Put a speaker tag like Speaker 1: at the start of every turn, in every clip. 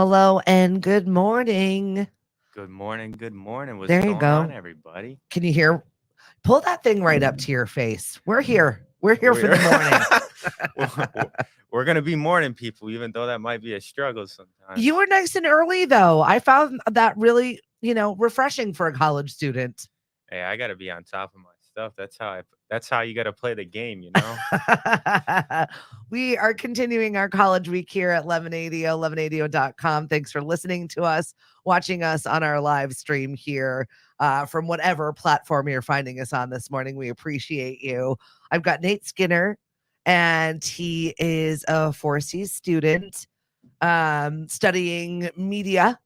Speaker 1: Hello and good morning.
Speaker 2: Good morning. Good morning. What's
Speaker 1: There you
Speaker 2: going on,
Speaker 1: go.
Speaker 2: everybody?
Speaker 1: Can you hear? Pull that thing right up to your face. We're here. We're here for
Speaker 2: We're
Speaker 1: the morning.
Speaker 2: we're we're gonna be morning people, even though that might be a struggle
Speaker 1: You
Speaker 2: sometimes.
Speaker 1: were nice and early, though. I found that really, refreshing for a college student.
Speaker 2: Hey, I gotta be on top of my stuff. That's how you gotta play the game.
Speaker 1: We are continuing our college week here at 1180, Thanks for listening to us, watching us on our live stream here from whatever platform you're finding us on this morning. We appreciate you. I've got Nate Skinner, and he is a 4C student studying media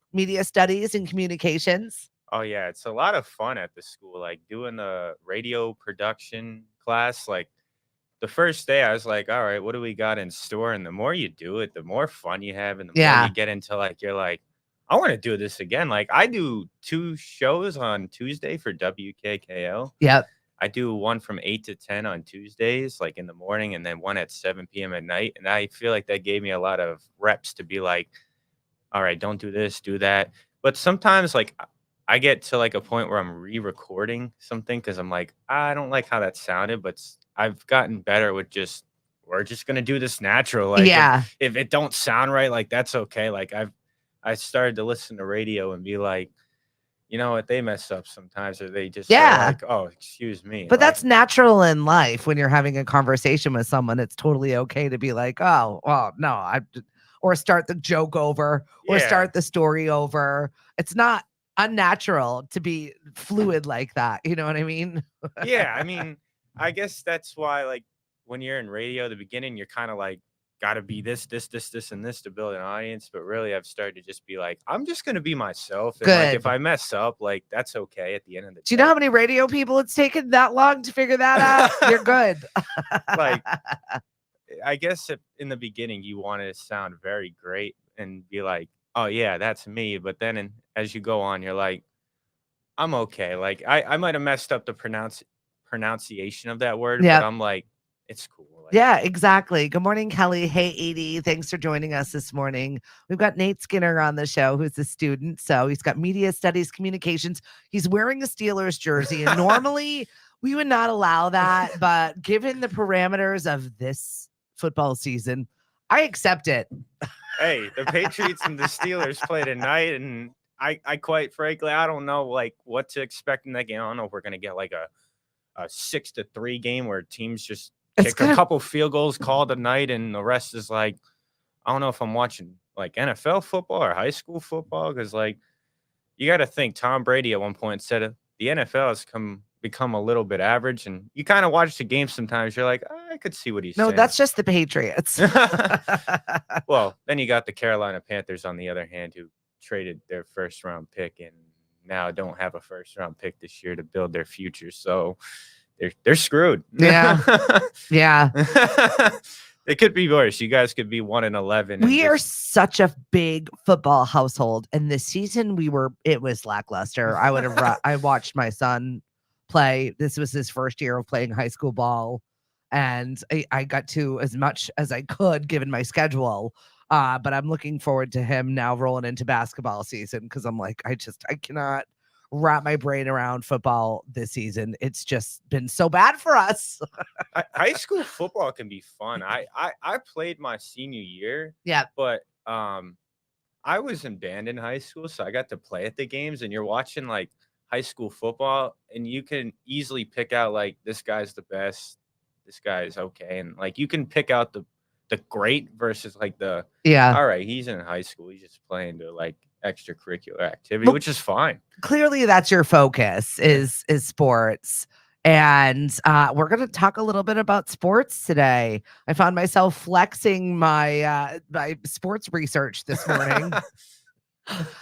Speaker 1: studies and communications.
Speaker 2: Oh yeah, it's a lot of fun at the school, like doing the radio production class. Like the first day, I was like, all right, what do we got in store? And the more you do it, the more fun you have, and the more
Speaker 1: Yeah.
Speaker 2: you get into like you're like, I want to do this again. Like I do 2 shows on Tuesday for WKKL.
Speaker 1: Yep.
Speaker 2: I do one from 8 to 10 on Tuesdays, like in the morning, and then one at 7 p.m. at night. And I feel like that gave me a lot of reps to be like, all right, don't do this, do that. But sometimes, like, I get to like a point where I'm re-recording something because I'm like, I don't like how that sounded, but I've gotten better with just we're just gonna do this natural. Like, if
Speaker 1: Yeah.
Speaker 2: if it don't sound right, like that's okay. Like I started to listen to radio and be like, you know what, they mess up sometimes, or they just are
Speaker 1: Yeah.
Speaker 2: like, oh, excuse me,
Speaker 1: But
Speaker 2: like
Speaker 1: that's natural in life when you're having a conversation with someone. It's totally okay to be like, oh, well, no, or start the joke over or
Speaker 2: yeah,
Speaker 1: start the story over. It's not unnatural to be fluid like that. You know what I mean?
Speaker 2: yeah. I mean, I guess that's why, like, when you're in radio, the beginning, you're kind of like, got to be this, and this to build an audience. But really, I've started to just be like, I'm just going to be myself. And, like, if
Speaker 1: Good.
Speaker 2: I mess up, like, that's okay at the end of the
Speaker 1: Do you know
Speaker 2: day.
Speaker 1: how many radio people it's taken that long to figure that out? You're good.
Speaker 2: Like, I guess if in the beginning, you want to sound very great and be like, oh, yeah, that's me. But then as you go on, you're like, I'm okay. Like, I might have messed up the pronunciation of that word, but
Speaker 1: Yeah.
Speaker 2: I'm like, it's cool. Like,
Speaker 1: Yeah, exactly. Good morning, Kelly. Hey, Edie. Thanks for joining us this morning. We've got Nate Skinner on the show, who's a student. So he's got media studies, communications. He's wearing a Steelers jersey. And normally we would not allow that. But given the parameters of this football season, I accept it.
Speaker 2: hey, the Patriots and the Steelers play tonight, and I quite frankly, I don't know like what to expect in that game. I don't know if we're gonna get like a 6-3 game where teams just
Speaker 1: It's
Speaker 2: kick a
Speaker 1: going to,
Speaker 2: couple field goals called a night, and the rest is like I don't know if I'm watching like NFL football or high school football because like you got to think Tom Brady at one point said the NFL has become a little bit average, and you kind of watch the game sometimes. You're like, I could see what he's
Speaker 1: no,
Speaker 2: saying.
Speaker 1: that's just the Patriots.
Speaker 2: Well, then you got the Carolina Panthers on the other hand, who traded their first round pick and now don't have a first round pick this year to build their future. So they're screwed.
Speaker 1: Yeah. Yeah.
Speaker 2: It could be worse. You guys could be 1-11 and
Speaker 1: We are
Speaker 2: just
Speaker 1: such a big football household, and this season it was lackluster. I watched my son play. This was his first year of playing high school ball, and I got to as much as I could given my schedule. But I'm looking forward to him now rolling into basketball season because I'm like, I cannot wrap my brain around football this season. It's just been so bad for us.
Speaker 2: high school football can be fun. I played my senior year,
Speaker 1: Yeah.
Speaker 2: but I was in band in high school, so I got to play at the games, and you're watching like high school football, and you can easily pick out like this guy's the best, this guy is okay, and like you can pick out the great versus like the
Speaker 1: Yeah.
Speaker 2: all right, he's in high school, he's just playing to like extracurricular activity,
Speaker 1: Well,
Speaker 2: which is fine.
Speaker 1: clearly that's your focus is sports, and we're going to talk a little bit about sports today. I found myself flexing my sports research this morning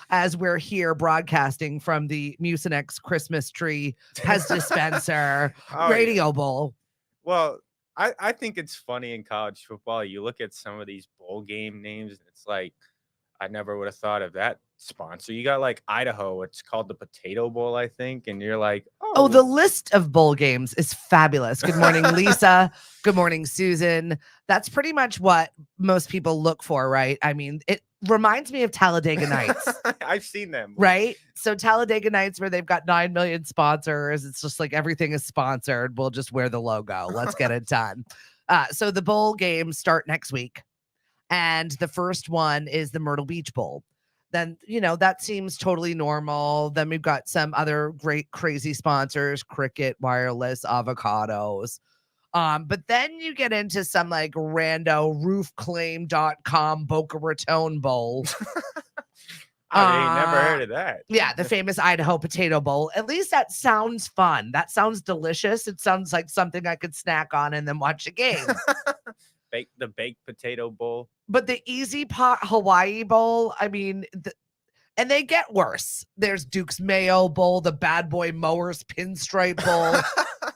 Speaker 1: as we're here broadcasting from the Mucinex Christmas tree Pez dispenser
Speaker 2: Oh yeah.
Speaker 1: radio bowl.
Speaker 2: Well, I think it's funny in college football. You look at some of these bowl game names, and it's like I never would have thought of that sponsor. You got like Idaho. It's called the Potato Bowl, I think. And you're like,
Speaker 1: Oh, the
Speaker 2: oh,
Speaker 1: list of bowl games is fabulous. Good morning, Lisa. Good morning, Susan. That's pretty much what most people look for, right? I mean, it reminds me of Talladega Nights,
Speaker 2: I've seen them.
Speaker 1: right? So Talladega Nights, where they've got 9 million sponsors, it's just like everything is sponsored. We'll just wear the logo. Let's get it done. So the bowl games start next week. And the first one is the Myrtle Beach Bowl. Then, that seems totally normal. Then we've got some other great, crazy sponsors, Cricket, Wireless, Avocados. But then you get into some like rando roofclaim.com Boca Raton Bowl.
Speaker 2: I never heard of that.
Speaker 1: Yeah, the famous Idaho Potato Bowl. At least that sounds fun. That sounds delicious. It sounds like something I could snack on and then watch a game.
Speaker 2: The baked potato bowl.
Speaker 1: But the Easy Pot Hawaii Bowl, I mean, and they get worse. There's Duke's Mayo Bowl, the Bad Boy Mowers Pinstripe Bowl.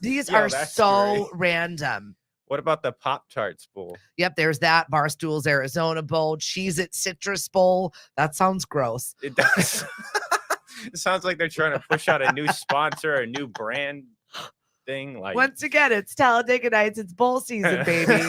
Speaker 1: These are so random.
Speaker 2: What about the Pop-Tarts Bowl?
Speaker 1: Yep, there's that. Barstool's Arizona Bowl, Cheez-It Citrus Bowl. That sounds gross.
Speaker 2: It does. It sounds like they're trying to push out a new sponsor, a new brand thing. Like,
Speaker 1: once again, it's Talladega Nights, it's bowl season, baby.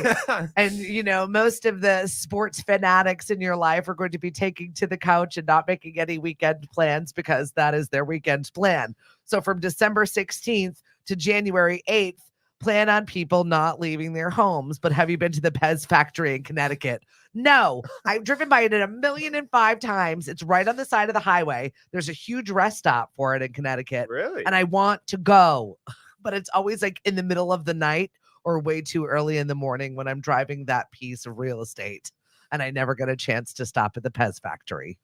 Speaker 1: And most of the sports fanatics in your life are going to be taking to the couch and not making any weekend plans because that is their weekend plan. So from December 16th to January 8th, plan on people not leaving their homes. But have you been to the Pez factory in Connecticut? No. I've driven by it 1,000,005 times. It's right on the side of the highway. There's a huge rest stop for it in Connecticut.
Speaker 2: Really?
Speaker 1: And I want to go. But it's always like in the middle of the night or way too early in the morning when I'm driving that piece of real estate. And I never get a chance to stop at the Pez factory.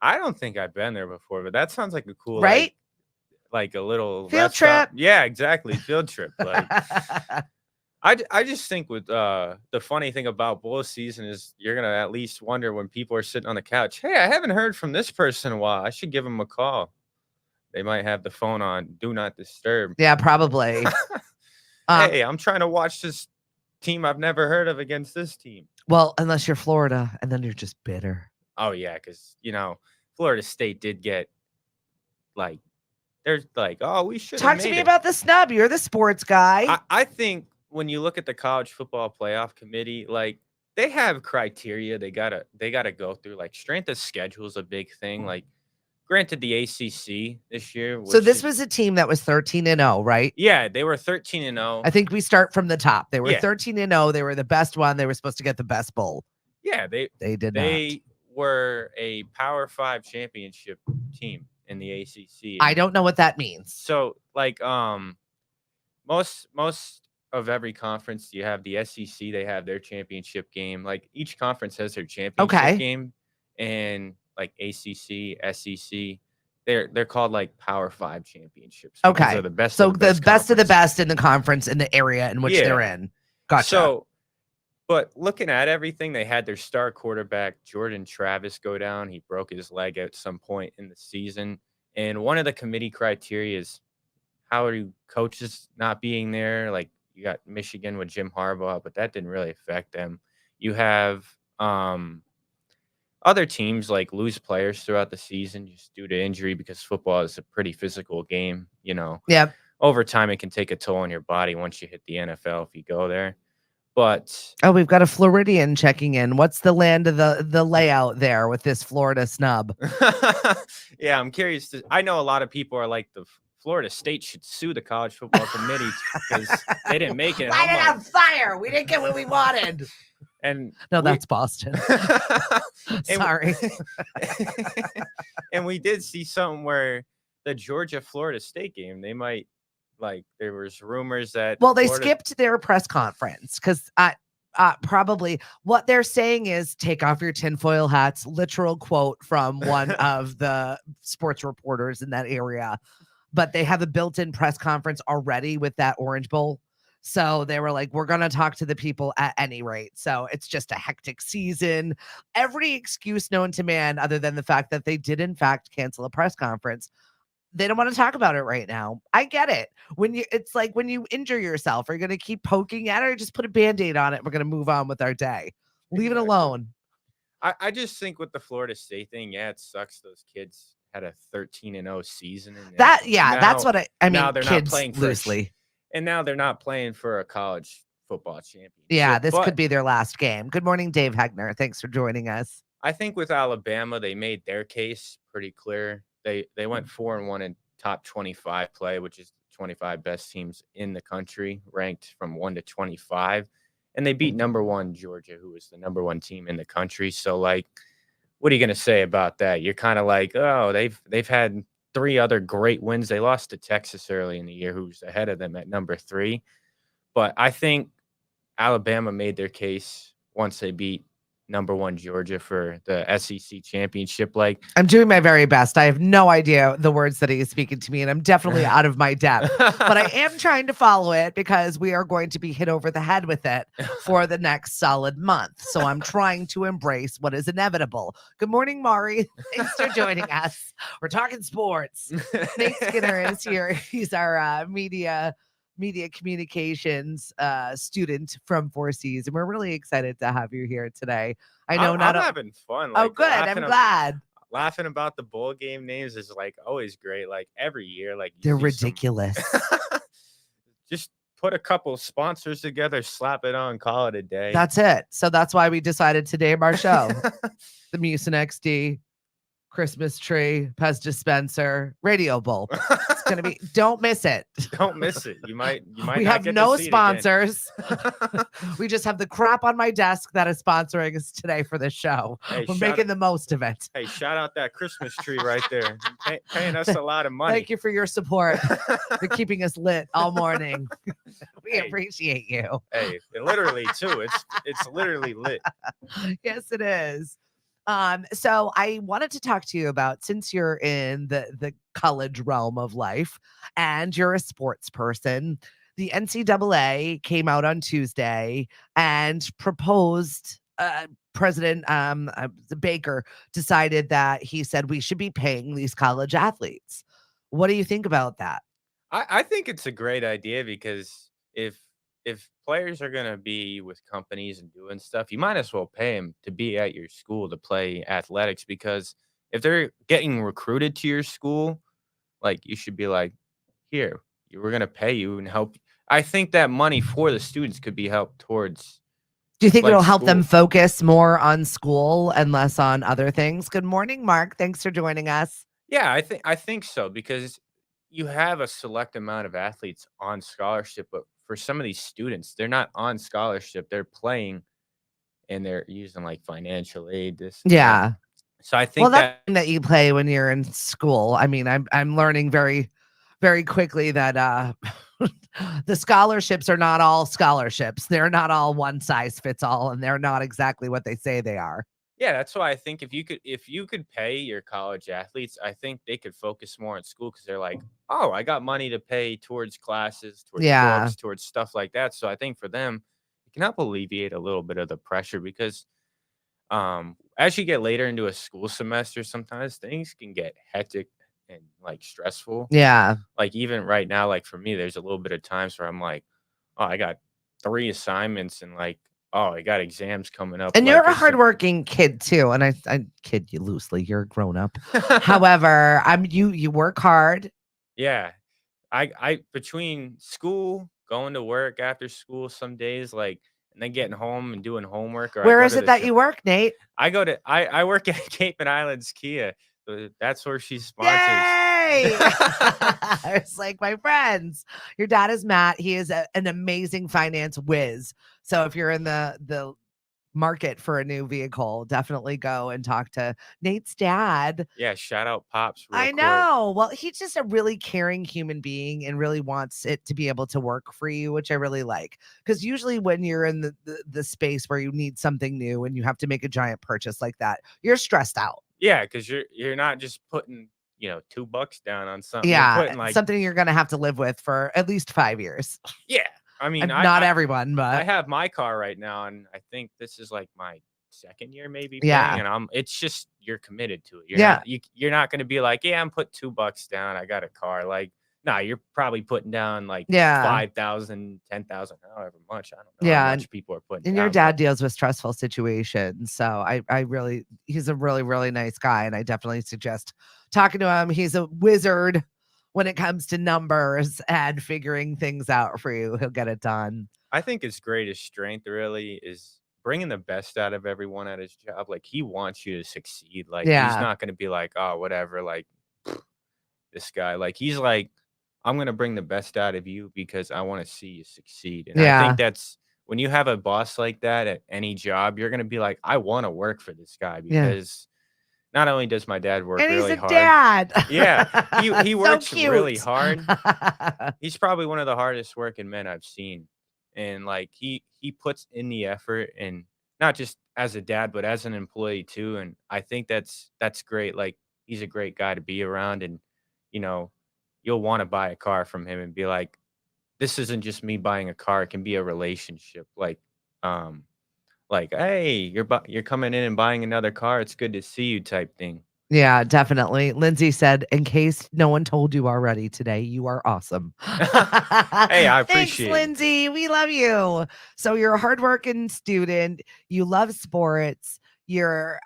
Speaker 2: I don't think I've been there before, but that sounds like a cool,
Speaker 1: right?
Speaker 2: Like a little
Speaker 1: field trip.
Speaker 2: Yeah, exactly. Field trip. Like, I just think with the funny thing about bowl season is you're going to at least wonder when people are sitting on the couch, hey, I haven't heard from this person in a while. I should give them a call. They might have the phone on do not disturb.
Speaker 1: Yeah, probably.
Speaker 2: Hey, I'm trying to watch this team I've never heard of against this team.
Speaker 1: Well, unless you're Florida, and then you're just bitter.
Speaker 2: Oh, yeah, because, Florida State did get, like, they're like, oh, we should
Speaker 1: talk to me about the snub. You're the sports guy.
Speaker 2: I think when you look at the college football playoff committee, like, they have criteria they gotta go through. Like, strength of schedule is a big thing. Like, granted, the ACC this year.
Speaker 1: So this was a team that was 13-0, right?
Speaker 2: Yeah, they were 13-0.
Speaker 1: I think we start from the top. They were 13-0. They were the best one. They were supposed to get the best bowl.
Speaker 2: Yeah, they
Speaker 1: did.
Speaker 2: They were a Power 5 championship team in the ACC.
Speaker 1: I don't know what that means.
Speaker 2: So, like, most of every conference, you have the SEC. They have their championship game. Like, each conference has their championship game, and like ACC, SEC, they're called like Power 5 championships.
Speaker 1: Okay,
Speaker 2: they're the best.
Speaker 1: So the best of the best in the conference in the area in which they're in. Gotcha.
Speaker 2: So, but looking at everything, they had their star quarterback Jordan Travis go down. He broke his leg at some point in the season, and one of the committee criteria is how are coaches not being there? Like, you got Michigan with Jim Harbaugh, but that didn't really affect them. You have other teams like lose players throughout the season just due to injury because football is a pretty physical game,
Speaker 1: Yeah.
Speaker 2: Over time, it can take a toll on your body once you hit the NFL if you go there. But
Speaker 1: we've got a Floridian checking in. What's the land of the layout there with this Florida snub?
Speaker 2: Yeah, I'm curious. I know a lot of people are like, the Florida State should sue the college football committee because they didn't make it.
Speaker 1: Light it on fire. We didn't get what we wanted.
Speaker 2: And
Speaker 1: that's Boston. Sorry.
Speaker 2: And we did see something where the Georgia-Florida State game, they might, like, there was rumors that
Speaker 1: they skipped their press conference because probably what they're saying is take off your tinfoil hats, literal quote from one of the sports reporters in that area. But they have a built-in press conference already with that Orange Bowl. So they were like, we're going to talk to the people at any rate. So it's just a hectic season. Every excuse known to man, other than the fact that they did, in fact, cancel a press conference. They don't want to talk about it right now. I get it. It's like when you injure yourself, are you going to keep poking at it or just put a Band-Aid on it? We're going to move on with our day. Leave it alone.
Speaker 2: I just think with the Florida State thing, yeah, it sucks. Those kids had a 13-0 season, and then
Speaker 1: That's
Speaker 2: now
Speaker 1: what I
Speaker 2: now
Speaker 1: mean,
Speaker 2: they're not
Speaker 1: kids
Speaker 2: playing
Speaker 1: loosely.
Speaker 2: and now they're not playing for a college football
Speaker 1: Yeah,
Speaker 2: championship.
Speaker 1: this could
Speaker 2: But
Speaker 1: be their last game. Good morning, Dave Hegner. Thanks for joining us.
Speaker 2: I think with Alabama, they made their case pretty clear. They went 4-1 in top 25 play, which is 25 best teams in the country, ranked from 1 to 25, and they beat number 1 Georgia, who was the number 1 team in the country. So like, what are you going to say about that? You're kind of like, oh, they've had 3 other great wins. They lost to Texas early in the year, who's ahead of them at number 3. But I think Alabama made their case once they beat number 1 Georgia for the SEC championship. Like,
Speaker 1: I'm doing my very best. I have no idea the words that he is speaking to me, and I'm definitely out of my depth. But I am trying to follow it because we are going to be hit over the head with it for the next solid month. So I'm trying to embrace what is inevitable. Good morning, Mari. Thanks for joining us. We're talking sports. Nate Skinner is here. He's our media communications student from Four Seas, and we're really excited to have you here today. I know
Speaker 2: I'm having fun.
Speaker 1: Oh,
Speaker 2: Like,
Speaker 1: good. I'm glad.
Speaker 2: Laughing about the bowl game names is like always great. Like every year, like
Speaker 1: They're ridiculous.
Speaker 2: Just put a couple sponsors together, slap it on, call it a day.
Speaker 1: That's it. So that's why we decided to name our show the MucinexD Christmas tree, Pez dispenser, radio bowl. It's gonna be. Don't miss it.
Speaker 2: Don't miss it. You might.
Speaker 1: We
Speaker 2: not
Speaker 1: have
Speaker 2: get
Speaker 1: no
Speaker 2: to see
Speaker 1: sponsors. We just have the crap on my desk that is sponsoring us today for this show.
Speaker 2: Hey,
Speaker 1: we're making the most of it.
Speaker 2: Hey, shout out that Christmas tree right there, paying us a lot of money.
Speaker 1: Thank you for your support. You're keeping us lit all morning. We appreciate you.
Speaker 2: Hey, literally too. It's literally lit.
Speaker 1: Yes, it is. So I wanted to talk to you about, since you're in the college realm of life and you're a sports person, the NCAA came out on Tuesday and proposed President Baker decided that he said we should be paying these college athletes. What do you think about that?
Speaker 2: I think it's a great idea because if players are gonna be with companies and doing stuff, you might as well pay them to be at your school to play athletics, because if they're getting recruited to your school, like, you should be like, here, we're gonna pay you and help. I think that money for the students could be helped towards.
Speaker 1: Do you think
Speaker 2: like,
Speaker 1: it'll help them
Speaker 2: school.
Speaker 1: focus more on school and less on other things? Good morning, Mark. Thanks for joining us.
Speaker 2: Yeah, I think so, because you have a select amount of athletes on scholarship, but for some of these students, they're not on scholarship. They're playing and they're using like financial aid, this and that.
Speaker 1: Yeah.
Speaker 2: So I
Speaker 1: Well,
Speaker 2: think
Speaker 1: that's something that you play when you're in school. I mean, I'm learning very, very quickly that the scholarships are not all scholarships. They're not all one size fits all, and they're not exactly what they say they are.
Speaker 2: yeah, that's why I think if you could pay your college athletes, I think they could focus more on school, because they're like, oh, I got money to pay towards classes, towards
Speaker 1: Yeah.
Speaker 2: books, towards stuff like that. So I think for them, it can help alleviate a little bit of the pressure, because as you get later into a school semester, sometimes things can get hectic and like stressful.
Speaker 1: Yeah.
Speaker 2: Like even right now, like for me, there's a little bit of times where I'm like, oh, I got 3 assignments and like, oh, I got exams coming up.
Speaker 1: And
Speaker 2: like,
Speaker 1: you're a
Speaker 2: it's some-
Speaker 1: hardworking kid too. And I kid you loosely. You're a grown up. However, you work hard.
Speaker 2: Yeah. I between school, going to work after school some days, like, and then getting home and doing homework. Or
Speaker 1: Where is it that you work, Nate?
Speaker 2: I work at Cape Islands Kia. That's where she sponsors.
Speaker 1: Yay! It's like my friends. Your dad is Matt. He is an amazing finance whiz. So if you're in the market for a new vehicle, definitely go and talk to Nate's dad.
Speaker 2: Yeah, shout out Pops.
Speaker 1: I know. Well, he's just a really caring human being and really wants it to be able to work for you, which I really like. Because usually when you're in the space where you need something new and you have to make a giant purchase like that, you're stressed out.
Speaker 2: Yeah, because you're not just putting, $2 down on something.
Speaker 1: Yeah,
Speaker 2: You're putting like
Speaker 1: something you're gonna have to live with for at least 5 years.
Speaker 2: yeah. I mean,
Speaker 1: Not everyone,
Speaker 2: I
Speaker 1: but
Speaker 2: have my car right now, and I think this is like my second year maybe
Speaker 1: Yeah.
Speaker 2: paying, and it's just you're committed to it.
Speaker 1: Yeah.
Speaker 2: You're not going to be like, yeah, I'm put $2 down. I got a car. Like, Nah, you're probably putting down like
Speaker 1: Yeah.
Speaker 2: 5,000, 10,000, however much. I don't know how
Speaker 1: Yeah.
Speaker 2: much people are putting
Speaker 1: And your
Speaker 2: down, but
Speaker 1: dad deals with stressful situations. So he's a really, really nice guy. And I definitely suggest talking to him. He's a wizard when it comes to numbers and figuring things out for you. He'll get it done.
Speaker 2: I think his greatest strength really is bringing the best out of everyone at his job. Like he wants you to succeed. Like he's
Speaker 1: Yeah.
Speaker 2: not going to be like, oh, whatever. Like this guy. Like he's like, I'm going to bring the best out of you because I want to see you succeed. And I
Speaker 1: Yeah.
Speaker 2: think that's when you have a boss like that at any job, you're going to be like, I want to work for this guy
Speaker 1: Yeah.
Speaker 2: because not only does my dad work
Speaker 1: And he's
Speaker 2: really
Speaker 1: a
Speaker 2: hard.
Speaker 1: dad.
Speaker 2: Yeah, he
Speaker 1: So
Speaker 2: works really
Speaker 1: cute.
Speaker 2: hard. He's probably one of the hardest working men I've seen. And like he puts in the effort and not just as a dad, but as an employee too. And I think that's great. Like he's a great guy to be around and you know, you'll want to buy a car from him and be like, this isn't just me buying a car, it can be a relationship. Um like, hey, you're coming in and buying another car. It's good to see you type thing.
Speaker 1: Yeah, definitely. Lindsay said, in case no one told you already today, you are awesome.
Speaker 2: Hey, I
Speaker 1: Thanks,
Speaker 2: appreciate it.
Speaker 1: Lindsay. We love you. So you're a hardworking student. You love sports. You're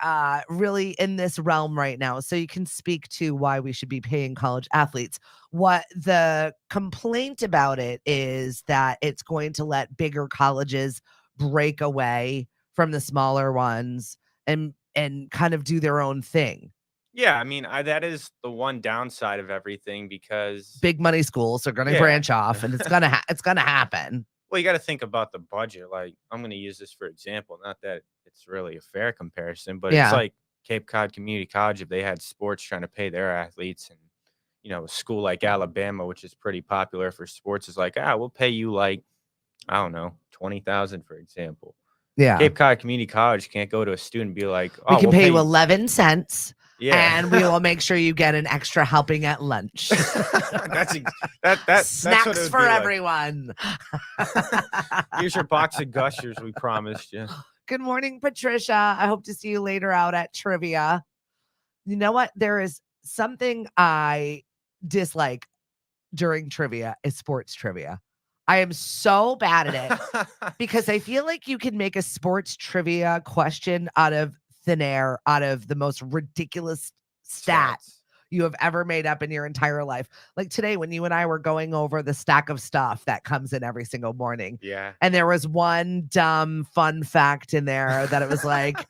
Speaker 1: really in this realm right now. So you can speak to why we should be paying college athletes. What the complaint about it is that it's going to let bigger colleges break away from the smaller ones and kind of do their own thing.
Speaker 2: Yeah, I mean, that is the one downside of everything because
Speaker 1: Big money schools are gonna
Speaker 2: yeah.
Speaker 1: branch off, and it's gonna happen.
Speaker 2: Well, you gotta think about the budget, like, I'm gonna use this for example, not that it's really a fair comparison, but it's
Speaker 1: Yeah.
Speaker 2: like Cape Cod Community College, if they had sports trying to pay their athletes and, a school like Alabama, which is pretty popular for sports, is like, "Ah, we'll pay you, like, I don't know, 20,000, for example."
Speaker 1: Yeah.
Speaker 2: Cape Cod Community College can't go to a student and be like,
Speaker 1: We
Speaker 2: "Oh,
Speaker 1: can
Speaker 2: we'll
Speaker 1: pay
Speaker 2: pay
Speaker 1: you
Speaker 2: you."
Speaker 1: 11 cents, and we
Speaker 2: Yeah.
Speaker 1: will make sure you get an extra helping at lunch.
Speaker 2: That's ex that's what it
Speaker 1: Snacks
Speaker 2: would
Speaker 1: for
Speaker 2: be like.
Speaker 1: everyone.
Speaker 2: "Here's your box of Gushers we promised you."
Speaker 1: Good morning, Patricia. I hope to see you later out at trivia. You know what? There is something I dislike during trivia is sports trivia. I am so bad at it because I feel like you can make a sports trivia question out of thin air, out of the most ridiculous stat
Speaker 2: Stats.
Speaker 1: you have ever made up in your entire life. Like today, when you and I were going over the stack of stuff that comes in every single morning,
Speaker 2: Yeah.
Speaker 1: and there was one dumb fun fact in there that it was like,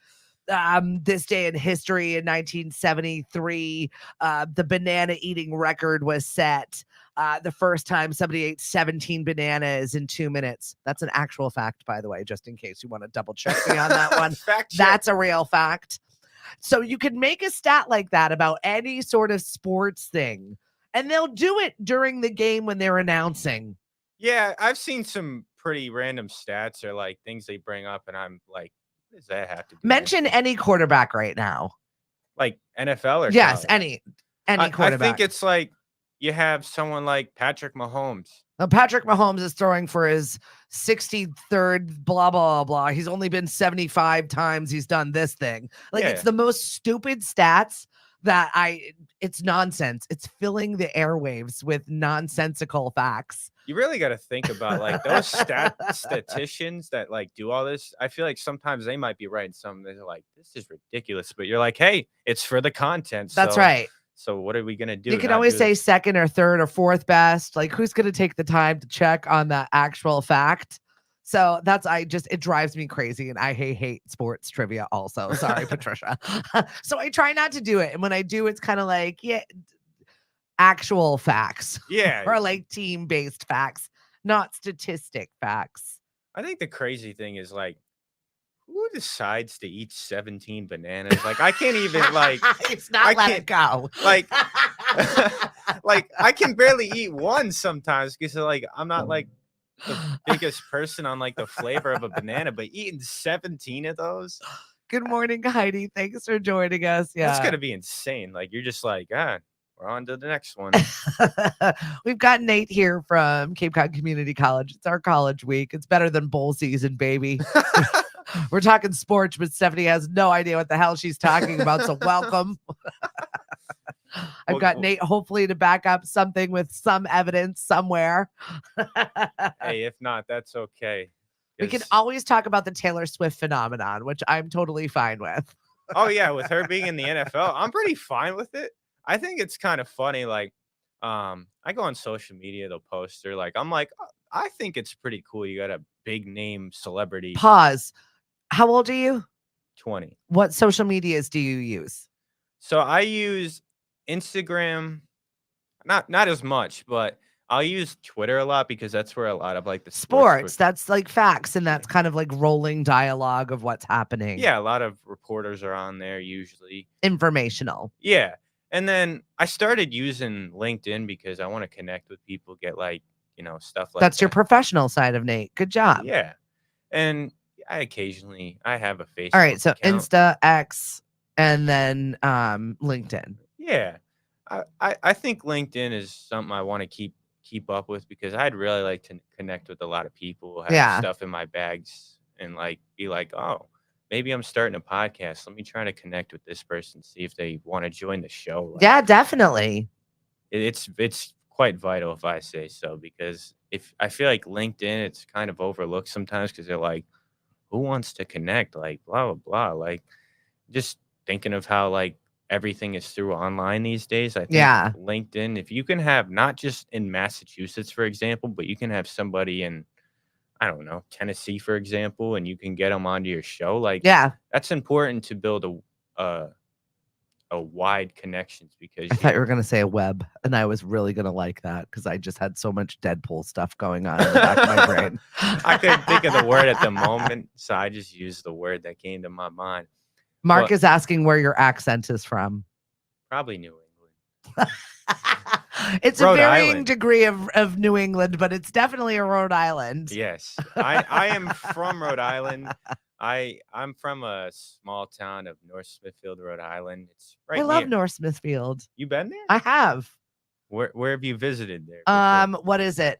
Speaker 1: this day in history in 1973, the banana eating record was set. The first time somebody ate 17 bananas in 2 minutes. That's an actual fact, by the way, just in case you want to double check me on that one.
Speaker 2: Fact check.
Speaker 1: That's a real fact. So you can make a stat like that about any sort of sports thing, and they'll do it during the game when they're announcing.
Speaker 2: Yeah, I've seen some pretty random stats or, like, things they bring up, and I'm like, "What does that have to do with
Speaker 1: Mention
Speaker 2: anything?"
Speaker 1: any quarterback right now.
Speaker 2: Like, NFL or
Speaker 1: Yes,
Speaker 2: college?
Speaker 1: any
Speaker 2: I
Speaker 1: quarterback.
Speaker 2: think it's like you have someone like Patrick Mahomes.
Speaker 1: Now, Patrick Mahomes is throwing for his 63rd blah, blah, blah. He's only been 75 times he's done this thing. Like, it's
Speaker 2: Yeah.
Speaker 1: the most stupid stats that it's nonsense. It's filling the airwaves with nonsensical facts.
Speaker 2: You really gotta think about, like, those statisticians that, like, do all this, I feel like sometimes they might be right in some they're like, "This is ridiculous," but you're like, "Hey, it's for the content,
Speaker 1: That's
Speaker 2: so
Speaker 1: right.
Speaker 2: so what are we gonna do?
Speaker 1: You can
Speaker 2: Not
Speaker 1: always
Speaker 2: do
Speaker 1: say
Speaker 2: this?"
Speaker 1: second or third or fourth best. Like, who's going to take the time to check on the actual fact? So it drives me crazy. And I hate sports trivia also. Sorry, Patricia. So I try not to do it. And when I do, it's kind of like, yeah, actual facts
Speaker 2: Yeah.
Speaker 1: or like team based facts, not statistic facts.
Speaker 2: I think the crazy thing is, like, who decides to eat 17 bananas? Like, I can't even, like
Speaker 1: It's not
Speaker 2: I
Speaker 1: let it go.
Speaker 2: like like, I can barely eat one sometimes because, like, I'm not, like, the biggest person on, like, the flavor of a banana, but eating 17 of those?
Speaker 1: Good morning, Heidi. Thanks for joining us. Yeah.
Speaker 2: That's gonna be insane. Like, you're just like, we're on to the next one."
Speaker 1: We've got Nate here from Cape Cod Community College. It's our college week. It's better than bowl season, baby. We're talking sports, but Stephanie has no idea what the hell she's talking about. So welcome. I've got Nate hopefully to back up something with some evidence somewhere.
Speaker 2: Hey, if not, that's okay.
Speaker 1: We can always talk about the Taylor Swift phenomenon, which I'm totally fine with.
Speaker 2: Oh yeah, with her being in the NFL, I'm pretty fine with it. I think it's kind of funny. Like, I go on social media, they'll post her. Like, I'm like, I think it's pretty cool. You got a big name celebrity.
Speaker 1: Pause. How old are you?
Speaker 2: 20.
Speaker 1: What social medias do you use?
Speaker 2: So I use Instagram, not as much, but I'll use Twitter a lot because that's where a lot of like the
Speaker 1: sports. That's like facts, and that's kind of like rolling dialogue of what's happening.
Speaker 2: Yeah, a lot of reporters are on there usually.
Speaker 1: Informational.
Speaker 2: Yeah. And then I started using LinkedIn because I want to connect with people, get like, stuff like
Speaker 1: that's
Speaker 2: that.
Speaker 1: Your professional side of Nate. Good job.
Speaker 2: Yeah. And I have a Facebook
Speaker 1: All right, so
Speaker 2: account.
Speaker 1: Insta, X, and then LinkedIn.
Speaker 2: Yeah. I think LinkedIn is something I want to keep up with because I'd really like to connect with a lot of people, have stuff in my bags and like be like, oh, maybe I'm starting a podcast. Let me try to connect with this person, see if they want to join the show. Like,
Speaker 1: yeah, definitely.
Speaker 2: It's quite vital if I say so, because if I feel like LinkedIn, it's kind of overlooked sometimes because they're like, who wants to connect? Like blah, blah, blah. Like just thinking of how like everything is through online these days. I think LinkedIn, if you can have not just in Massachusetts, for example, but you can have somebody in, I don't know, Tennessee, for example, and you can get them onto your show. Like, that's important to build a wide connections because
Speaker 1: I thought you were going to say a web, and I was really going to like that because I just had so much Deadpool stuff going on in the back of my brain.
Speaker 2: I couldn't think of the word at the moment, so I just used the word that came to my mind.
Speaker 1: Mark is asking where your accent is from.
Speaker 2: Probably New England.
Speaker 1: It's Rhode a varying Island. Degree of New England, but it's definitely a Rhode Island.
Speaker 2: Yes, I am from Rhode Island. I'm from a small town of North Smithfield, Rhode Island. It's right.
Speaker 1: I love North Smithfield.
Speaker 2: You been there?
Speaker 1: I have.
Speaker 2: Where have you visited there? Before?
Speaker 1: What is it?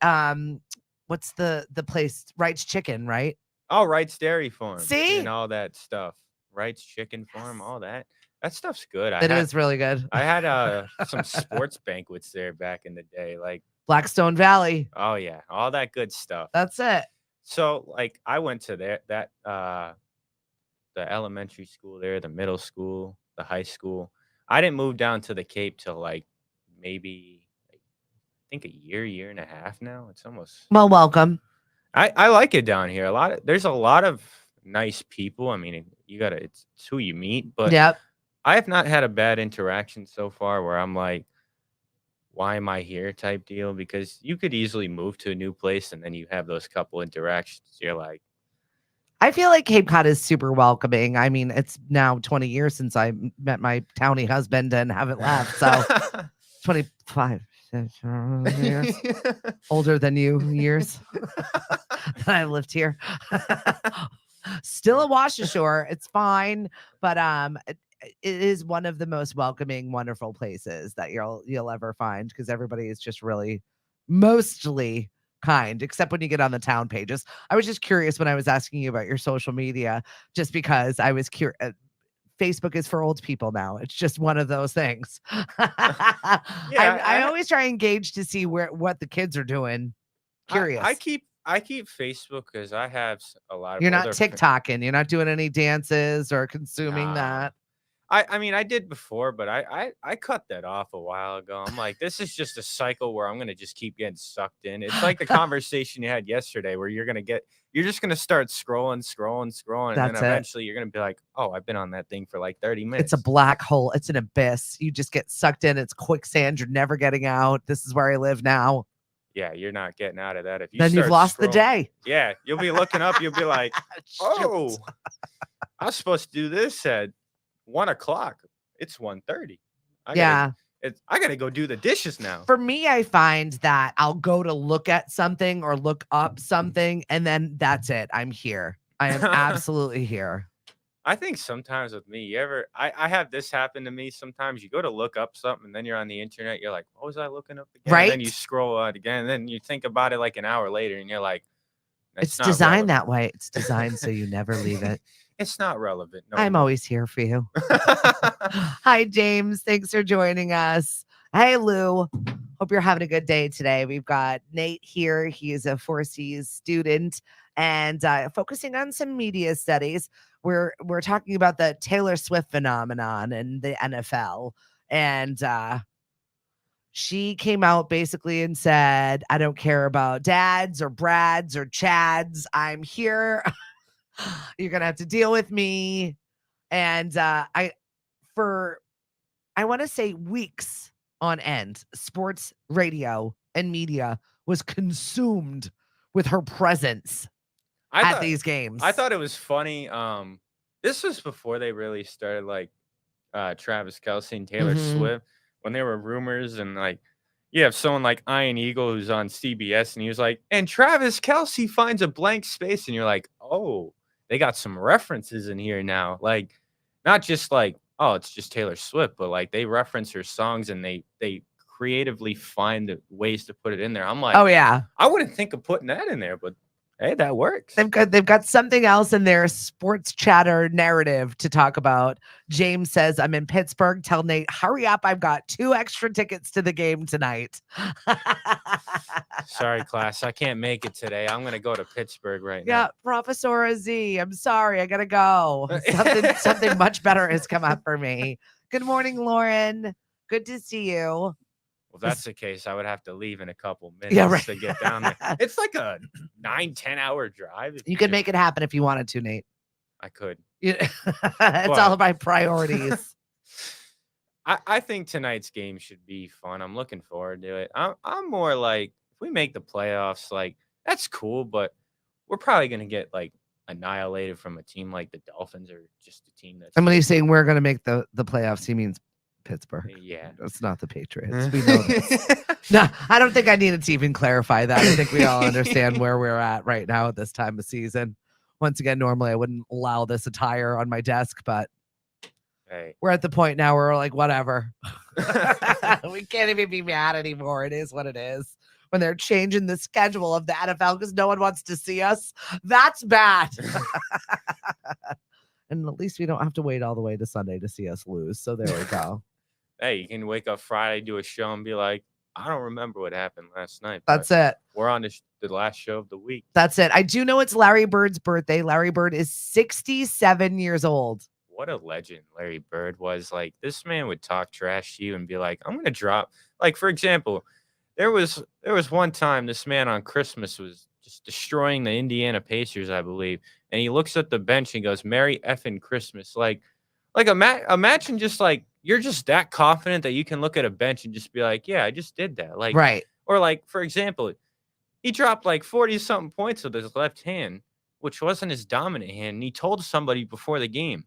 Speaker 1: What's the place? Wright's Chicken, right?
Speaker 2: Oh, Wright's Dairy Farm.
Speaker 1: See?
Speaker 2: And all that stuff. Wright's Chicken Farm, all that. That stuff's good.
Speaker 1: It is really good.
Speaker 2: I had some sports banquets there back in the day, like
Speaker 1: Blackstone Valley.
Speaker 2: Oh yeah, all that good stuff.
Speaker 1: That's it.
Speaker 2: So like I went to the elementary school there, the middle school, the high school. I didn't move down to the Cape till like maybe I think a year and a half now. It's almost
Speaker 1: welcome.
Speaker 2: I like it down here. There's a lot of nice people. I mean, it's who you meet, but I have not had a bad interaction so far where I'm like, why am I here type deal? Because you could easily move to a new place and then you have those couple interactions. You're like,
Speaker 1: I feel like Cape Cod is super welcoming. I mean, it's now 20 years since I met my townie husband and haven't left. So 25 years older than you years that I lived here. Still a wash ashore. It's fine. But it is one of the most welcoming, wonderful places that you'll ever find because everybody is just really mostly kind, except when you get on the town pages. I was just curious when I was asking you about your social media, just because I was curious. Facebook is for old people now. It's just one of those things. I always try and engage to see what the kids are doing. Curious.
Speaker 2: I keep Facebook because I have a lot of.
Speaker 1: You're not TikToking. You're not doing any dances or consuming that.
Speaker 2: I mean, I did before, but I cut that off a while ago. I'm like, this is just a cycle where I'm going to just keep getting sucked in. It's like the conversation you had yesterday where you're just going to start scrolling. And then eventually you're going to be like, oh, I've been on that thing for like 30 minutes.
Speaker 1: It's a black hole. It's an abyss. You just get sucked in. It's quicksand. You're never getting out. This is where I live now.
Speaker 2: Yeah, you're not getting out of that. If you
Speaker 1: then you've lost the day.
Speaker 2: Yeah, you'll be looking up. You'll be like, oh, I was supposed to do this at 1:00. It's 1:30. I gotta go do the dishes now.
Speaker 1: For me, I find that I'll go to look at something or look up something, and then that's it. I'm here. I am absolutely here.
Speaker 2: I think sometimes with me, I have this happen to me. Sometimes you go to look up something, and then you're on the internet. You're like, what was I looking up again?
Speaker 1: Right.
Speaker 2: And then you scroll out again, and then you think about it like an hour later, and you're like,
Speaker 1: it's designed that way. It's designed so you never leave it.
Speaker 2: It's not relevant. No
Speaker 1: I'm always here for you. Hi, James. Thanks for joining us. Hey, Lou. Hope you're having a good day today. We've got Nate here. He is a 4C's student and focusing on some media studies. We're talking about the Taylor Swift phenomenon in the NFL. And she came out basically and said, I don't care about dads or Brads or Chads. I'm here. You're going to have to deal with me. And for I want to say weeks on end, sports radio and media was consumed with her presence
Speaker 2: I
Speaker 1: at
Speaker 2: thought
Speaker 1: these games.
Speaker 2: I thought it was funny. This was before they really started like Travis Kelce and Taylor
Speaker 1: Mhm.
Speaker 2: Swift when there were rumors and like you have someone like Ian Eagle who's on CBS and he was like, and Travis Kelce finds a blank space, and you're like, oh, they got some references in here now. Like, not just like, oh, it's just Taylor Swift, but like they reference her songs and they creatively find ways to put it in there. I'm like,
Speaker 1: Oh yeah.
Speaker 2: I wouldn't think of putting that in there, but hey, that works.
Speaker 1: They've got something else in their sports chatter narrative to talk about. James says, I'm in Pittsburgh. Tell Nate, hurry up. I've got 2 extra tickets to the game tonight.
Speaker 2: Sorry, class. I can't make it today. I'm gonna go to Pittsburgh right
Speaker 1: Yeah,
Speaker 2: now.
Speaker 1: Professor Z. I'm sorry, I gotta go. Something much better has come up for me. Good morning, Lauren. Good to see you.
Speaker 2: Well, if that's the case, I would have to leave in a couple
Speaker 1: Yeah,
Speaker 2: minutes
Speaker 1: right.
Speaker 2: to get down there. It's like a 9-10 hour drive.
Speaker 1: You could make it happen if you wanted to, Nate.
Speaker 2: I could.
Speaker 1: It's all about priorities.
Speaker 2: I think tonight's game should be fun. I'm looking forward to it. I'm more like, if we make the playoffs, like that's cool, but we're probably gonna get like annihilated from a team like the Dolphins or just a team that's
Speaker 1: And when he's saying we're going to make the playoffs, he means Pittsburgh.
Speaker 2: yeah.
Speaker 1: It's not the Patriots. We know this. No, I don't think I needed to even clarify that. I think we all understand where we're at right now at this time of season. Once again, normally I wouldn't allow this attire on my desk, but
Speaker 2: Hey.
Speaker 1: we're at the point now where we're like, whatever. We can't even be mad anymore. It is what it is. When they're changing the schedule of the NFL because no one wants to see us, that's bad. And at least we don't have to wait all the way to Sunday to see us lose. So there we go.
Speaker 2: Hey, you can wake up Friday, do a show, and be like, I don't remember what happened last night.
Speaker 1: That's it.
Speaker 2: We're on the last show of the week.
Speaker 1: That's it. I do know it's Larry Bird's birthday. Larry Bird is 67 years old.
Speaker 2: What a legend Larry Bird was. Like, this man would talk trash to you and be like, I'm gonna drop, like, for example, there was one time this man on Christmas was just destroying the Indiana Pacers, I believe, and he looks at the bench and goes, Merry effing Christmas. Like imagine just like you're just that confident that you can look at a bench and just be like, yeah, I just did that. Like,
Speaker 1: Right.
Speaker 2: or like, for example, he dropped like 40 something points with his left hand, which wasn't his dominant hand, and he told somebody before the game.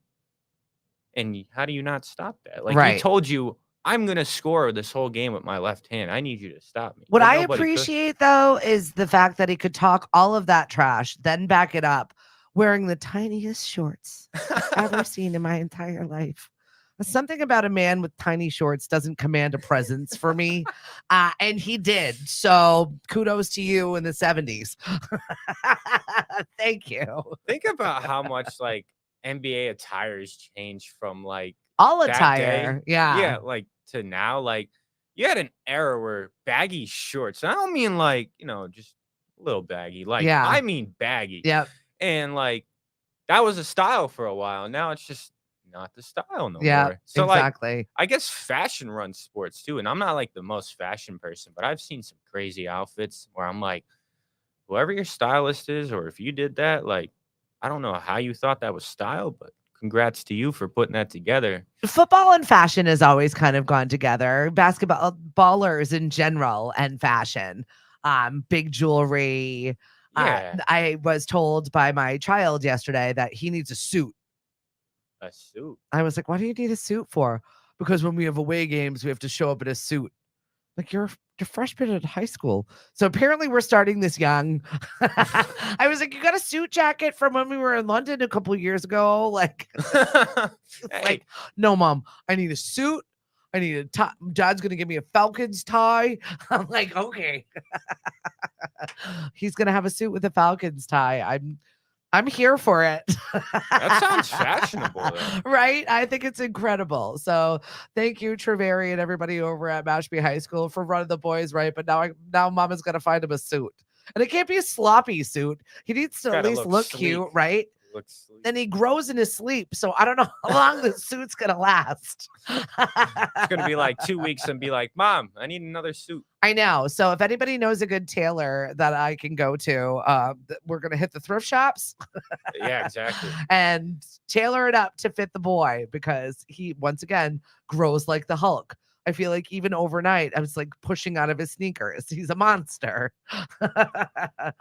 Speaker 2: And how do you not stop that? Like,
Speaker 1: Right.
Speaker 2: he told you, I'm going to score this whole game with my left hand. I need you to stop me.
Speaker 1: What
Speaker 2: But
Speaker 1: I
Speaker 2: nobody could.
Speaker 1: appreciate, though, is the fact that he could talk all of that trash, then back it up wearing the tiniest shorts I've ever seen in my entire life. Something about a man with tiny shorts doesn't command a presence for me. And he did. So kudos to you in the 70s. Thank you.
Speaker 2: Think about how much like NBA attire has changed from like
Speaker 1: All
Speaker 2: that
Speaker 1: attire.
Speaker 2: day,
Speaker 1: Yeah.
Speaker 2: like to now. Like, you had an era where baggy shorts, and I don't mean like, just a little baggy. Like,
Speaker 1: Yeah.
Speaker 2: I mean baggy.
Speaker 1: Yep.
Speaker 2: And like, that was a style for a while. Now it's just not the style no
Speaker 1: Yeah.
Speaker 2: more. So like,
Speaker 1: Exactly.
Speaker 2: I guess fashion runs sports too. And I'm not like the most fashion person, but I've seen some crazy outfits where I'm like, whoever your stylist is, or if you did that, like, I don't know how you thought that was style, but congrats to you for putting that together.
Speaker 1: Football and fashion has always kind of gone together. Basketball ballers in general and fashion. Big jewelry.
Speaker 2: Yeah.
Speaker 1: I was told by my child yesterday that he needs a suit.
Speaker 2: A suit.
Speaker 1: I was like, what do you need a suit for? Because when we have away games, we have to show up in a suit. Like, you're freshman in high school. So apparently we're starting this young. I was like, you got a suit jacket from when we were in London a couple of years ago? Like,
Speaker 2: Hey.
Speaker 1: like, no, Mom, I need a suit. I need a tie. Dad's going to give me a Falcons tie. I'm like, okay. He's going to have a suit with a Falcons tie. I'm here for it.
Speaker 2: That sounds fashionable, though.
Speaker 1: Right? I think it's incredible. So thank you, Treveri, and everybody over at Mashpee High School for running the boys right. But now Mama's gonna find him a suit. And it can't be a sloppy suit. He needs to at
Speaker 2: Gotta
Speaker 1: least
Speaker 2: look
Speaker 1: look
Speaker 2: sleek.
Speaker 1: cute, right?
Speaker 2: Looks sleek.
Speaker 1: And he grows in his sleep. So I don't know how long the suit's gonna last.
Speaker 2: It's gonna be like 2 weeks and be like, Mom, I need another suit.
Speaker 1: I know. So if anybody knows a good tailor that I can go to, we're gonna hit the thrift shops.
Speaker 2: Yeah, exactly.
Speaker 1: And tailor it up to fit the boy because he once again grows like the Hulk. I feel like even overnight, I was like pushing out of his sneakers. He's a monster.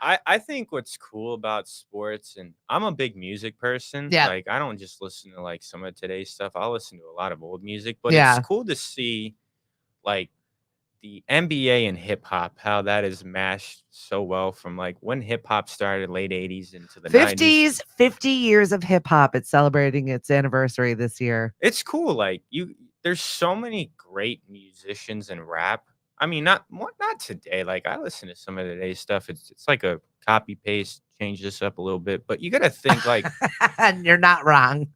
Speaker 2: I think what's cool about sports, and I'm a big music person.
Speaker 1: Yeah.
Speaker 2: Like, I don't just listen to like some of today's stuff. I'll listen to a lot of old music, but
Speaker 1: Yeah.
Speaker 2: it's cool to see like the NBA and hip hop, how that is mashed so well from like when hip hop started, late 80s into the 90s.
Speaker 1: 50 years of hip hop. It's celebrating its anniversary this year.
Speaker 2: It's cool. Like there's so many great musicians in rap. I mean, not today. Like I listen to some of today's stuff. It's like a copy paste, change this up a little bit. But you got to think like,
Speaker 1: and you're not wrong.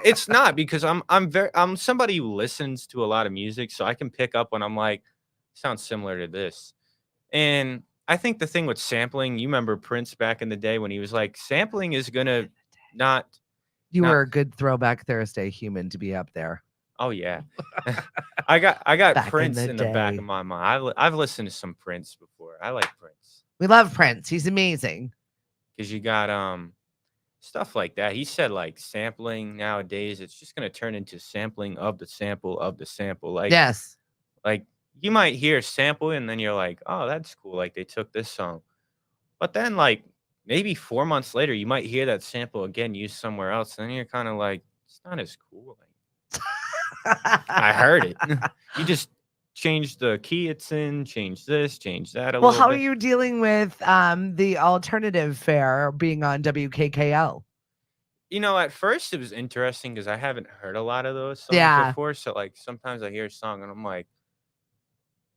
Speaker 2: It's not, because I'm somebody who listens to a lot of music, so I can pick up when I'm like, sounds similar to this. And I think the thing with sampling, you remember Prince back in the day when he was like, sampling is gonna not.
Speaker 1: You were a good Throwback Thursday human to be up there.
Speaker 2: Oh yeah, I got
Speaker 1: Back
Speaker 2: Prince
Speaker 1: in
Speaker 2: in
Speaker 1: the
Speaker 2: the back
Speaker 1: day.
Speaker 2: of my mind. I've listened to some Prince before. I like Prince
Speaker 1: We love Prince. He's amazing.
Speaker 2: because you got stuff like that. He said like sampling nowadays, it's just gonna turn into sampling of the sample of the sample. Like
Speaker 1: Yes.
Speaker 2: like you might hear a sample and then you're like, oh, that's cool. Like they took this song, but then like maybe 4 months later, you might hear that sample again used somewhere else, and then you're kind of like, it's not as cool. Like, I heard it. You just change the key it's in, change this, change that a
Speaker 1: Well,
Speaker 2: little
Speaker 1: how
Speaker 2: bit.
Speaker 1: are you dealing with the alternative fare being on WKKL?
Speaker 2: You know, at first it was interesting because I haven't heard a lot of those songs
Speaker 1: Yeah.
Speaker 2: before. So like sometimes I hear a song and I'm like,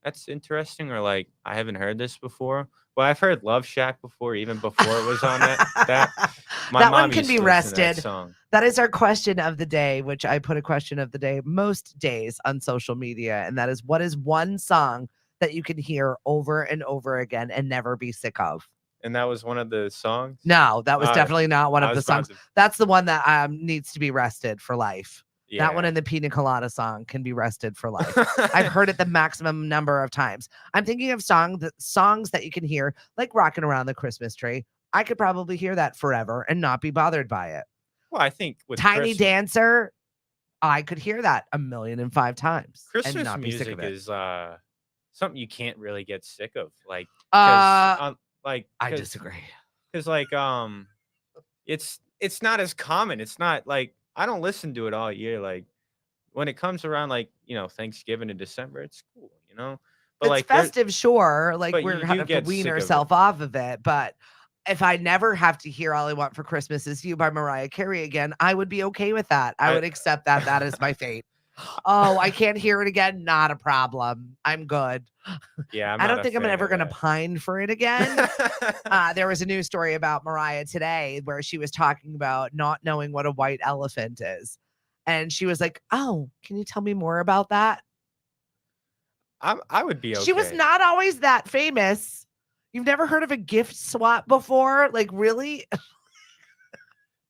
Speaker 2: that's interesting, or like I haven't heard this before. Well, I've heard Love Shack before, even before it was on that. My
Speaker 1: That
Speaker 2: mom
Speaker 1: one can
Speaker 2: used
Speaker 1: be
Speaker 2: to listen to that
Speaker 1: rested.
Speaker 2: song.
Speaker 1: That is our question of the day, which I put a question of the day most days on social media. And that is, what is one song that you can hear over and over again and never be sick of?
Speaker 2: And that was one of the songs?
Speaker 1: No, that was definitely not one
Speaker 2: I
Speaker 1: of the
Speaker 2: was about
Speaker 1: songs. That's the one that needs to be rested for life.
Speaker 2: Yeah.
Speaker 1: That one and the Pina Colada song can be rested for life. I've heard it the maximum number of times. I'm thinking of songs that you can hear, like Rocking Around the Christmas Tree. I could probably hear that forever and not be bothered by it.
Speaker 2: Well, I think with
Speaker 1: Tiny Dancer, I could hear that 1,000,005 times. and
Speaker 2: Christmas
Speaker 1: not be sick of
Speaker 2: music
Speaker 1: it.
Speaker 2: is something you can't really get sick of. Like,
Speaker 1: I
Speaker 2: like
Speaker 1: disagree.
Speaker 2: because like it's not as common. It's not like I don't listen to it all year. Like when it comes around, like Thanksgiving in December, it's cool, But
Speaker 1: It's
Speaker 2: like
Speaker 1: festive, sure. Like
Speaker 2: but
Speaker 1: we're
Speaker 2: you
Speaker 1: gonna
Speaker 2: do
Speaker 1: have to
Speaker 2: get
Speaker 1: wean
Speaker 2: sick of it.
Speaker 1: ourselves off of it. But if I never have to hear All I Want for Christmas Is You by Mariah Carey again, I would be okay with that. I would accept that. That is my fate. Oh, I can't hear it again. Not a problem. I'm good.
Speaker 2: Yeah,
Speaker 1: I don't think I'm ever going to pine for it again. There was a news story about Mariah today where she was talking about not knowing what a white elephant is. And she was like, oh, can you tell me more about that?
Speaker 2: I would be okay.
Speaker 1: She was not always that famous. You've never heard of a gift swap before? Like, really?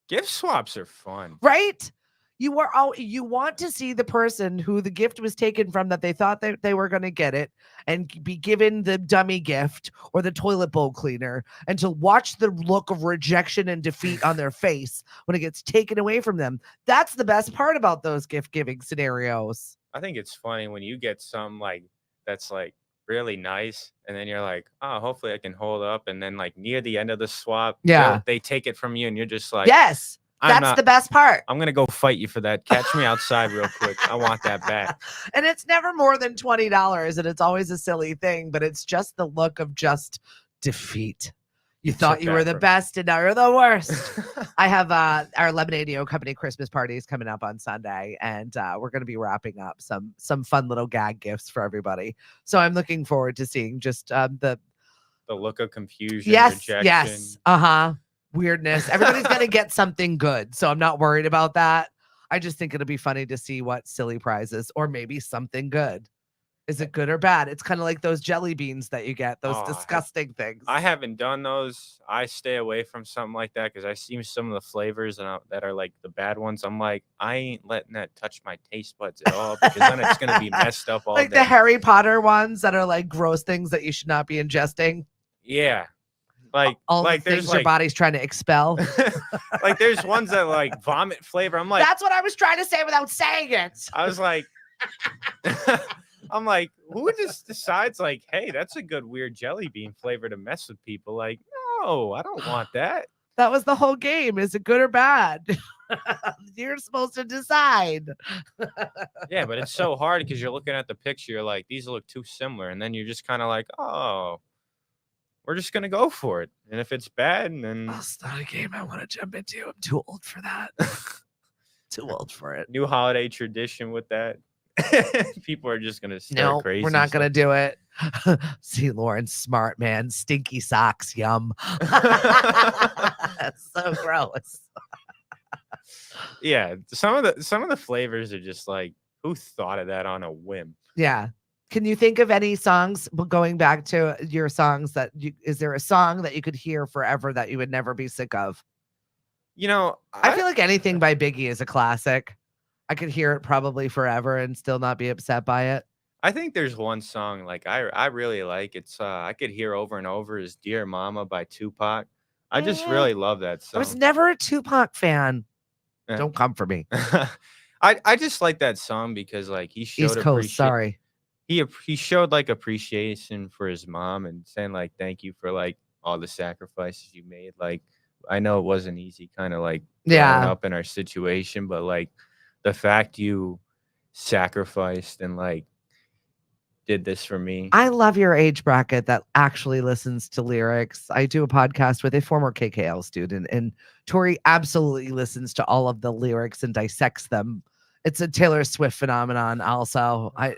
Speaker 2: Gift swaps are fun.
Speaker 1: Right? You want to see the person who the gift was taken from, that they thought that they were going to get it and be given the dummy gift or the toilet bowl cleaner, and to watch the look of rejection and defeat on their face when it gets taken away from them. That's the best part about those gift giving scenarios.
Speaker 2: I think it's funny when you get some like that's like really nice, and then you're like, oh, hopefully I can hold up, and then like near the end of the swap,
Speaker 1: Yeah,
Speaker 2: they take it from you, and you're just like,
Speaker 1: yes. That's the best part.
Speaker 2: I'm going to go fight you for that. Catch me outside real quick. I want that back.
Speaker 1: And it's never more than $20, and it's always a silly thing, but it's just the look of just defeat. You thought you were the best, and now you're the worst. I have our Lemonade Company Christmas parties coming up on Sunday, and we're going to be wrapping up some fun little gag gifts for everybody. So I'm looking forward to seeing just the
Speaker 2: look of confusion,
Speaker 1: rejection.
Speaker 2: rejection.
Speaker 1: Yes. weirdness. Everybody's going to get something good. So I'm not worried about that. I just think it'll be funny to see what silly prizes or maybe something good. Is it good or bad? It's kind of like those jelly beans that you get, those disgusting things.
Speaker 2: I haven't done those. I stay away from something like that because I see some of the flavors that are like the bad ones. I'm like, I ain't letting that touch my taste buds at all because then it's going to be messed up all
Speaker 1: like
Speaker 2: day.
Speaker 1: The Harry Potter ones that are like gross things that you should not be ingesting.
Speaker 2: Yeah. Like
Speaker 1: all
Speaker 2: like
Speaker 1: the things your body's trying to expel.
Speaker 2: Like there's ones that like vomit flavor. I'm like,
Speaker 1: that's what I was trying to say without saying it.
Speaker 2: I was like, I'm like, who just decides like, hey, that's a good weird jelly bean flavor to mess with people? Like, no, I don't want that.
Speaker 1: That was the whole game. Is it good or bad? You're supposed to decide.
Speaker 2: Yeah, but it's so hard because you're looking at the picture, you're like, these look too similar. And then you're just kind of like, oh, we're just going to go for it. And if it's bad, then
Speaker 1: it's not a game I want to jump into. I'm too old for that. Too old for it.
Speaker 2: New holiday tradition with that. People are just gonna start crazy.
Speaker 1: We're not gonna do it. See, Lauren, smart man, stinky socks, yum. That's so gross.
Speaker 2: Yeah, some of the flavors are just like, who thought of that on a whim?
Speaker 1: Yeah. Can you think of any songs? Going back to your songs, is there a song that you could hear forever that you would never be sick of?
Speaker 2: You know,
Speaker 1: I feel like anything by Biggie is a classic. I could hear it probably forever and still not be upset by it.
Speaker 2: I think there's one song like I really like. It's I could hear over and over is "Dear Mama" by Tupac. I just really love that song.
Speaker 1: I was never a Tupac fan. Yeah. Don't come for me.
Speaker 2: I just like that song because like he showed
Speaker 1: East Coast, sorry.
Speaker 2: He showed like appreciation for his mom and saying like thank you for like all the sacrifices you made. Like I know it wasn't easy kind of like growing up in our situation, but like the fact you sacrificed and like did this for me.
Speaker 1: I love your age bracket that actually listens to lyrics. I do a podcast with a former KKL student, and Tori absolutely listens to all of the lyrics and dissects them. It's a Taylor Swift phenomenon also. I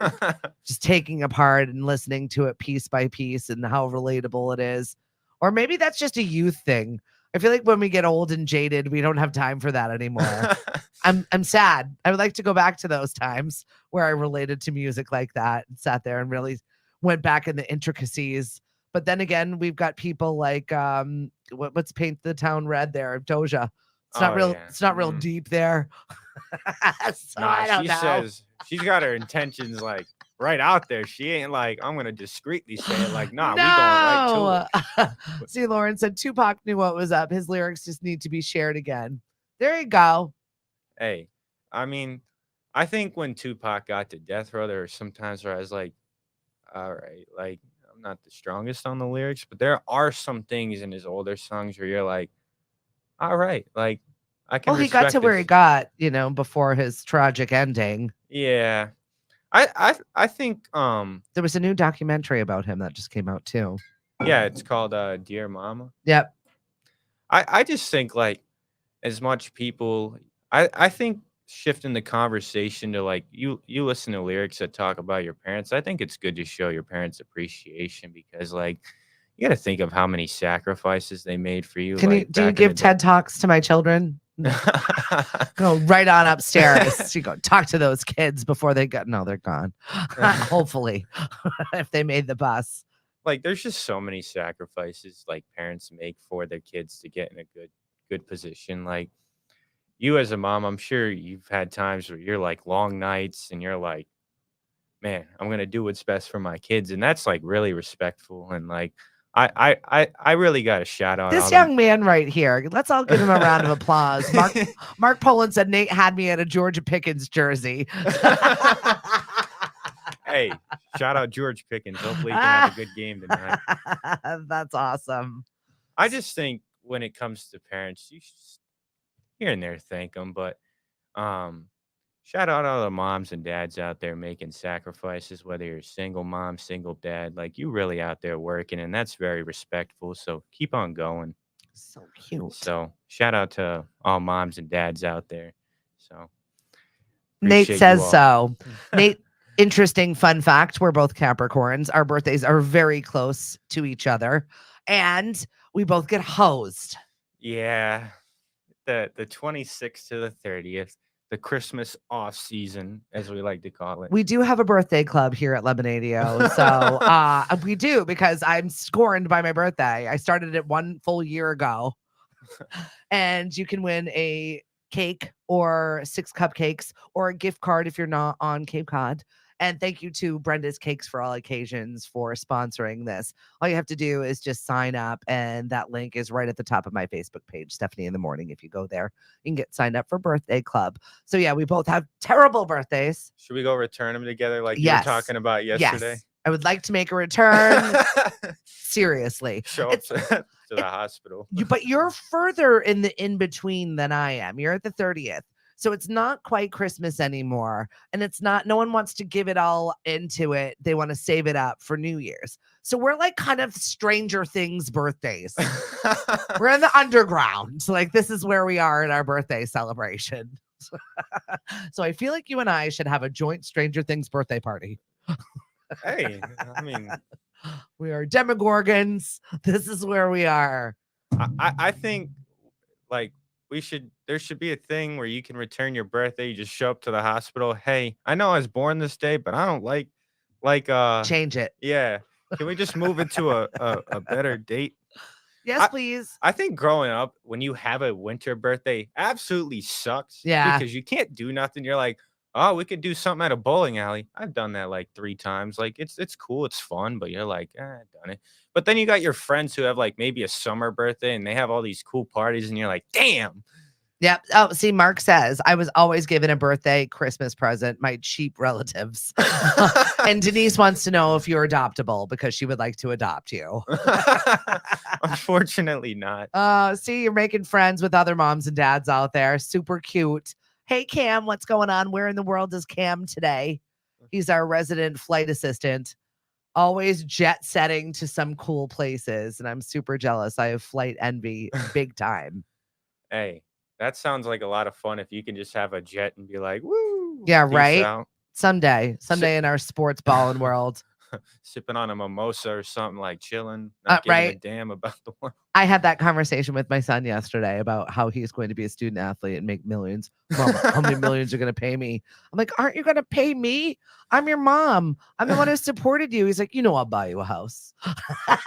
Speaker 1: just taking apart and listening to it piece by piece and how relatable it is. Or maybe that's just a youth thing. I feel like when we get old and jaded, we don't have time for that anymore. I'm sad. I would like to go back to those times where I related to music like that and sat there and really went back in the intricacies. But then again, we've got people like what's Paint the Town Red there, Doja. It's not real. Yeah. It's not real deep there. So I don't know.
Speaker 2: She says she's got her intentions like right out there. She ain't like, I'm gonna discreetly say it like, nah, we going right to it.
Speaker 1: See, Lauren said Tupac knew what was up. His lyrics just need to be shared again. There you go.
Speaker 2: Hey, I mean, I think when Tupac got to death row, there were some times where I was like, all right, like I'm not the strongest on the lyrics, but there are some things in his older songs where you're like, all right, like I can.
Speaker 1: Well, he got to where he got, before his tragic ending.
Speaker 2: Yeah. I think
Speaker 1: there was a new documentary about him that just came out too.
Speaker 2: Yeah, it's called Dear Mama.
Speaker 1: Yep.
Speaker 2: I just think like as much people I think shifting the conversation to like you listen to lyrics that talk about your parents. I think it's good to show your parents appreciation because like you got to think of how many sacrifices they made for you.
Speaker 1: Do you give TED Talks to my children? Go right on upstairs. You go talk to those kids before they go. No, they're gone. Hopefully, if they made the bus.
Speaker 2: Like, there's just so many sacrifices like parents make for their kids to get in a good position. Like you as a mom, I'm sure you've had times where you're like long nights and you're like, man, I'm gonna do what's best for my kids, and that's like really respectful and like. I really got a shout out.
Speaker 1: This young man right here. Let's all give him a round of applause. Mark Poland said Nate had me at a Georgia Pickens jersey.
Speaker 2: Hey, shout out George Pickens. Hopefully he can have a good game tonight.
Speaker 1: That's awesome.
Speaker 2: I just think when it comes to parents, you should here and there thank them, but shout out all the moms and dads out there making sacrifices, whether you're single mom, single dad, like you really out there working, and that's very respectful. So keep on going.
Speaker 1: So cute.
Speaker 2: So shout out to all moms and dads out there. So
Speaker 1: Nate says so. Nate, interesting fun fact. We're both Capricorns. Our birthdays are very close to each other, and we both get hosed.
Speaker 2: Yeah, the 26th to the 30th, the Christmas off season, as we like to call it.
Speaker 1: We do have a birthday club here at Lemonadio. So we do, because I'm scorned by my birthday. I started it 1 full year ago. And you can win a cake or 6 cupcakes or a gift card if you're not on Cape Cod. And thank you to Brenda's Cakes for All Occasions for sponsoring this. All you have to do is just sign up, and that link is right at the top of my Facebook page, Stephanie in the Morning. If you go there, you can get signed up for birthday club. So yeah, we both have terrible birthdays.
Speaker 2: Should we go return them together like you were
Speaker 1: Yes.
Speaker 2: talking about yesterday?
Speaker 1: Yes. I would like to make a return. Seriously.
Speaker 2: Show up to the hospital.
Speaker 1: But you're further in the in between than I am. You're at the 30th. So it's not quite Christmas anymore. And it's not, no one wants to give it all into it. They want to save it up for New Year's. So we're like kind of Stranger Things birthdays. We're in the underground. So like, this is where we are in our birthday celebration. So I feel like you and I should have a joint Stranger Things birthday party.
Speaker 2: Hey, I mean,
Speaker 1: we are Demogorgons. This is where we are.
Speaker 2: I think like there should be a thing where you can return your birthday. You just show up to the hospital. Hey, I know I was born this day, but I don't like
Speaker 1: change it.
Speaker 2: Yeah. Can we just move it to a better date?
Speaker 1: Yes, please.
Speaker 2: I think growing up, when you have a winter birthday, absolutely sucks.
Speaker 1: Yeah.
Speaker 2: Because you can't do nothing. You're like, oh, we could do something at a bowling alley. I've done that like 3 times. Like it's cool, it's fun, but you're like, I've done it. But then you got your friends who have like maybe a summer birthday and they have all these cool parties, and you're like, damn.
Speaker 1: Yep. Oh, see, Mark says, I was always given a birthday Christmas present, my cheap relatives. And Denise wants to know if you're adoptable because she would like to adopt you.
Speaker 2: Unfortunately not.
Speaker 1: See, you're making friends with other moms and dads out there. Super cute. Hey, Cam, what's going on? Where in the world is Cam today? He's our resident flight assistant, always jet setting to some cool places. And I'm super jealous. I have flight envy big time.
Speaker 2: Hey, that sounds like a lot of fun if you can just have a jet and be like, woo.
Speaker 1: Yeah, right?
Speaker 2: Out.
Speaker 1: Someday in our sports balling world.
Speaker 2: Sipping on a mimosa or something, like chilling, not giving a damn about the world.
Speaker 1: I had that conversation with my son yesterday about how he's going to be a student athlete and make millions. Mom, how many millions are going to pay me? I'm like, aren't you going to pay me? I'm your mom. I'm the one who supported you. He's like, I'll buy you a house. I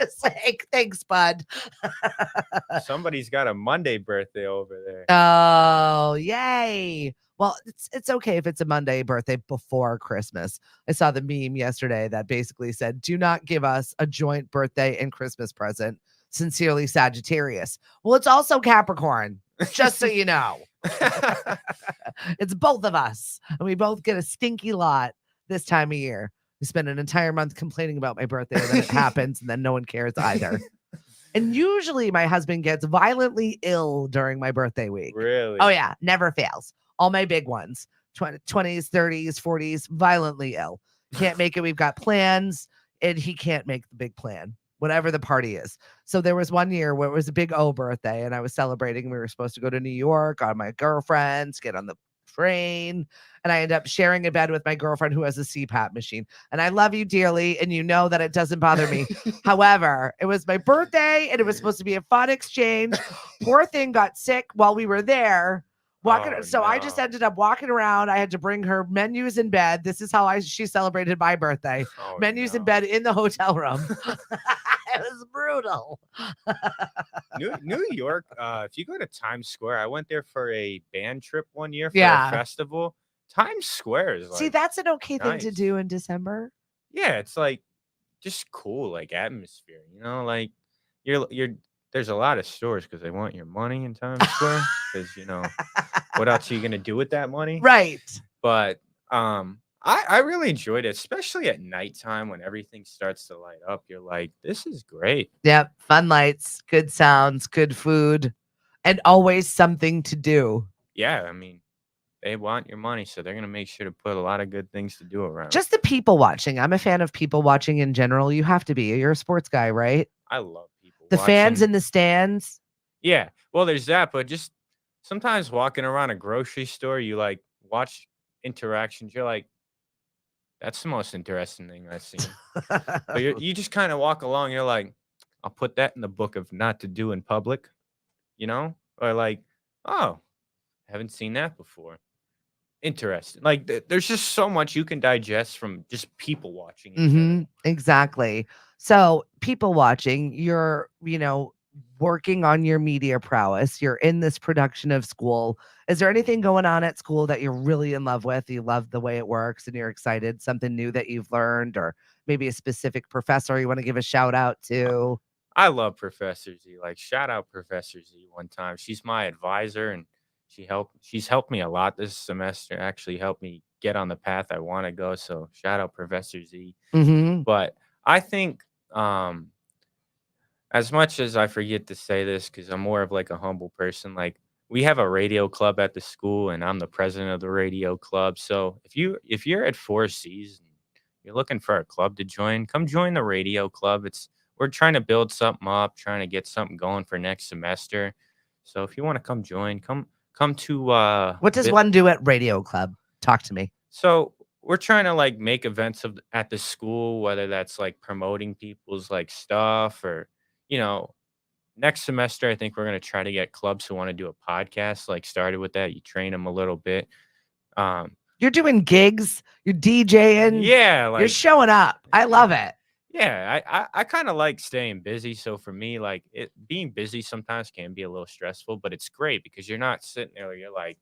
Speaker 1: was like, thanks, bud.
Speaker 2: Somebody's got a Monday birthday over there.
Speaker 1: Oh, yay. Well, it's okay if it's a Monday birthday before Christmas. I saw the meme yesterday that basically said, do not give us a joint birthday and Christmas present. Sincerely, Sagittarius. Well, it's also Capricorn, just so you know. It's both of us. And we both get a stinky lot this time of year. We spend an entire month complaining about my birthday, and then it happens, and then no one cares either. And usually my husband gets violently ill during my birthday week.
Speaker 2: Really?
Speaker 1: Oh, yeah. Never fails. All my big ones, 20s, 30s, 40s, violently ill. Can't make it. We've got plans, and he can't make the big plan, whatever the party is. So there was one year where it was a big O birthday, and I was celebrating. We were supposed to go to New York on my girlfriend's, get on the train, and I end up sharing a bed with my girlfriend who has a CPAP machine. And I love you dearly, and you know that it doesn't bother me. However, it was my birthday, and it was supposed to be a fun exchange. Poor thing got sick while we were there. I just ended up walking around. I had to bring her menus in bed. This is how she celebrated my birthday. Menus in bed in the hotel room. It was brutal.
Speaker 2: New York, if you go to Times Square, I went there for a band trip one year for a festival. Times Square is like,
Speaker 1: see, that's an okay thing to do in December.
Speaker 2: Yeah, it's like just cool, like atmosphere, like you're there's a lot of stores because they want your money in Times Square because what else are you gonna do with that money?
Speaker 1: Right.
Speaker 2: But I really enjoyed it, especially at nighttime when everything starts to light up. You're like, this is great.
Speaker 1: Yep. Fun lights, good sounds, good food, and always something to do.
Speaker 2: Yeah, I mean, they want your money, so they're going to make sure to put a lot of good things to do around.
Speaker 1: Just the people watching. I'm a fan of people watching in general. You have to be. You're a sports guy, right?
Speaker 2: I love people
Speaker 1: watching. Fans in the stands.
Speaker 2: Yeah. Well, there's that, but just sometimes walking around a grocery store, you like watch interactions. You're like, that's the most interesting thing I've seen. But you just kind of walk along. You're like, I'll put that in the book of not to do in public. or like, oh, haven't seen that before. Interesting. Like there's just so much you can digest from just people watching in
Speaker 1: Mhm,
Speaker 2: general.
Speaker 1: exactly. So, people watching, you're, working on your media prowess. You're in this production of school. Is there anything going on at school that you're really in love with? You love the way it works and you're excited, something new that you've learned, or maybe a specific professor you want to give a shout out to?
Speaker 2: I love Professor Z. Like shout out Professor Z one time. She's my advisor and she's helped me a lot this semester, actually helped me get on the path I want to go. So shout out Professor Z.
Speaker 1: Mhm.
Speaker 2: But I think as much as I forget to say this because I'm more of like a humble person, like we have a radio club at the school and I'm the president of the radio club. So if you're at Four Cs and you're looking for a club to join, come join the radio club. We're trying to build something up, trying to get something going for next semester. So if you want to come join, come to
Speaker 1: What does one do at Radio Club? Talk to me.
Speaker 2: so we're trying to like make events at the school, whether that's like promoting people's like stuff or you know next semester, I think we're gonna try to get clubs who wanna do a podcast, like, started with that, you train them a little bit. Um
Speaker 1: You're doing gigs, you're DJing,
Speaker 2: yeah,
Speaker 1: you're
Speaker 2: like
Speaker 1: showing up. I
Speaker 2: y
Speaker 1: love it.
Speaker 2: yeah, I kinda like staying busy, so for me, like, being busy sometimes can be a little stressful, but it's great because you're not sitting there, you're like,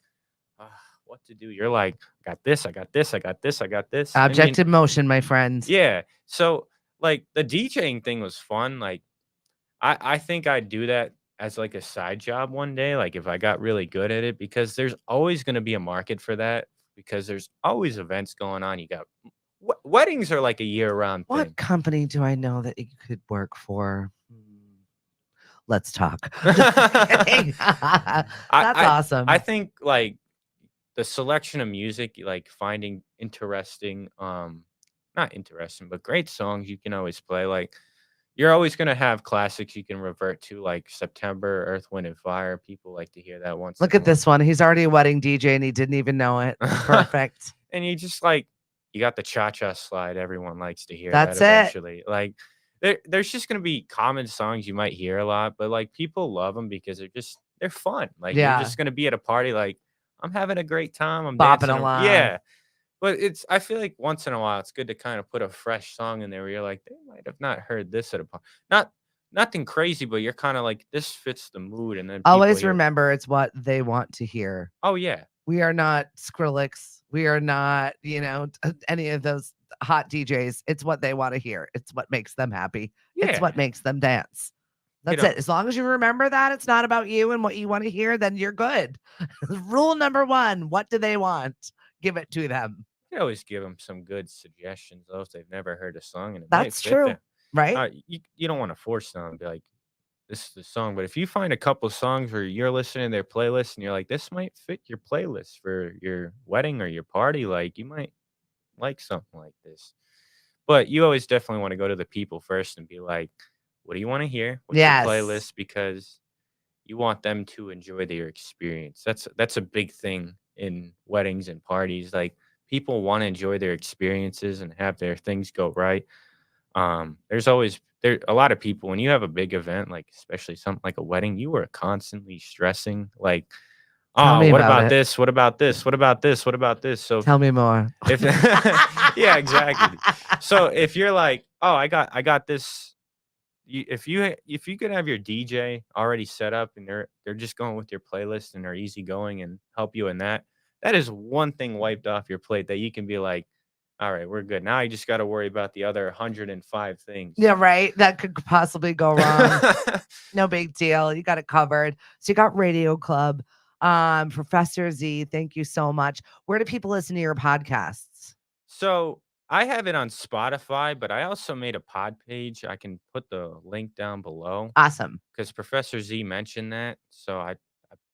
Speaker 2: "Ah, what to do?" You're like, "I got this, I got this, I got this, I got this." I
Speaker 1: Object
Speaker 2: mean
Speaker 1: in motion, my friend.
Speaker 2: yeah, so, like, the DJing thing was fun, like I think I'd do that as like a side job one day, like if I got really good at it, because there's always going to be a market for that because there's always events going on. You got weddings are like a year round
Speaker 1: What
Speaker 2: thing.
Speaker 1: company do I know that you could work for? Let's talk. Just
Speaker 2: I,
Speaker 1: kidding. That's
Speaker 2: I I
Speaker 1: awesome.
Speaker 2: think like the selection of music, like finding interesting, not interesting, but great songs you can always play. Like you're always gonna have classics you can revert to, like September, Earth, Wind, and Fire. People like to hear that once in
Speaker 1: Look
Speaker 2: a
Speaker 1: at
Speaker 2: while.
Speaker 1: this one. He's already a wedding DJ and he didn't even know it. Perfect.
Speaker 2: And you just like you got the cha-cha slide, everyone likes to hear that
Speaker 1: That's it.
Speaker 2: eventually. Like there's just gonna be common songs you might hear a lot, but like people love them because they're fun. Like you're
Speaker 1: Yeah.
Speaker 2: just gonna be at a party like I'm having a great time. I'm
Speaker 1: Bopping
Speaker 2: dancing.
Speaker 1: along.
Speaker 2: Yeah. But I feel like once in a while it's good to kind of put a fresh song in there where you're like, they might have not heard this at a party. Nothing crazy, but you're kind of like, this fits the mood, and then people
Speaker 1: Always
Speaker 2: hear,
Speaker 1: remember it's what they want to hear.
Speaker 2: oh yeah,
Speaker 1: We are not Skrillex. We are not, any of those hot DJs. It's what they want to hear. It's what makes them happy. It's
Speaker 2: yeah,
Speaker 1: what makes them dance.
Speaker 2: you
Speaker 1: That's it.
Speaker 2: know,
Speaker 1: As long as you remember that it's not about you and what you want to hear, then you're good. Rule number one, what do they want? Give it to them.
Speaker 2: you always give them some good suggestions though if they've never heard a song and it might
Speaker 1: That's
Speaker 2: fit
Speaker 1: true,
Speaker 2: them.
Speaker 1: right?
Speaker 2: You don't want to force them and be like, this is the song. But if you find a couple songs where you're listening to their playlist and you're like, this might fit your playlist for your wedding or your party, like you might like something like this. But you always definitely want to go to the people first and be like, what do you want to hear? What's your
Speaker 1: Yes.
Speaker 2: playlist? Because you want them to enjoy their experience. That's a big thing in weddings and parties. Like people want to enjoy their experiences and have their things go right. There's always there a lot of people when you have a big event, like especially something like a wedding, you are constantly stressing like,
Speaker 1: Tell
Speaker 2: oh,
Speaker 1: me
Speaker 2: what
Speaker 1: about
Speaker 2: about
Speaker 1: it.
Speaker 2: this? What about this? What about this? What about this? So
Speaker 1: Tell me more.
Speaker 2: if yeah, exactly. So if you're like, "Oh, I got this," if you could have your DJ already set up and they're just going with your playlist and they're easygoing and help you in that, that is one thing wiped off your plate that you can be like, "All right, we're good. Now you just gotta worry about the other 105 things."
Speaker 1: Yeah, right. That could possibly go wrong. No big deal. You got it covered. So you got Radio Club. Professor Z, thank you so much. Where do people listen to your podcasts?
Speaker 2: So I have it on Spotify, but I also made a pod page. I can put the link down below
Speaker 1: Awesome.
Speaker 2: because Professor Z mentioned that. So I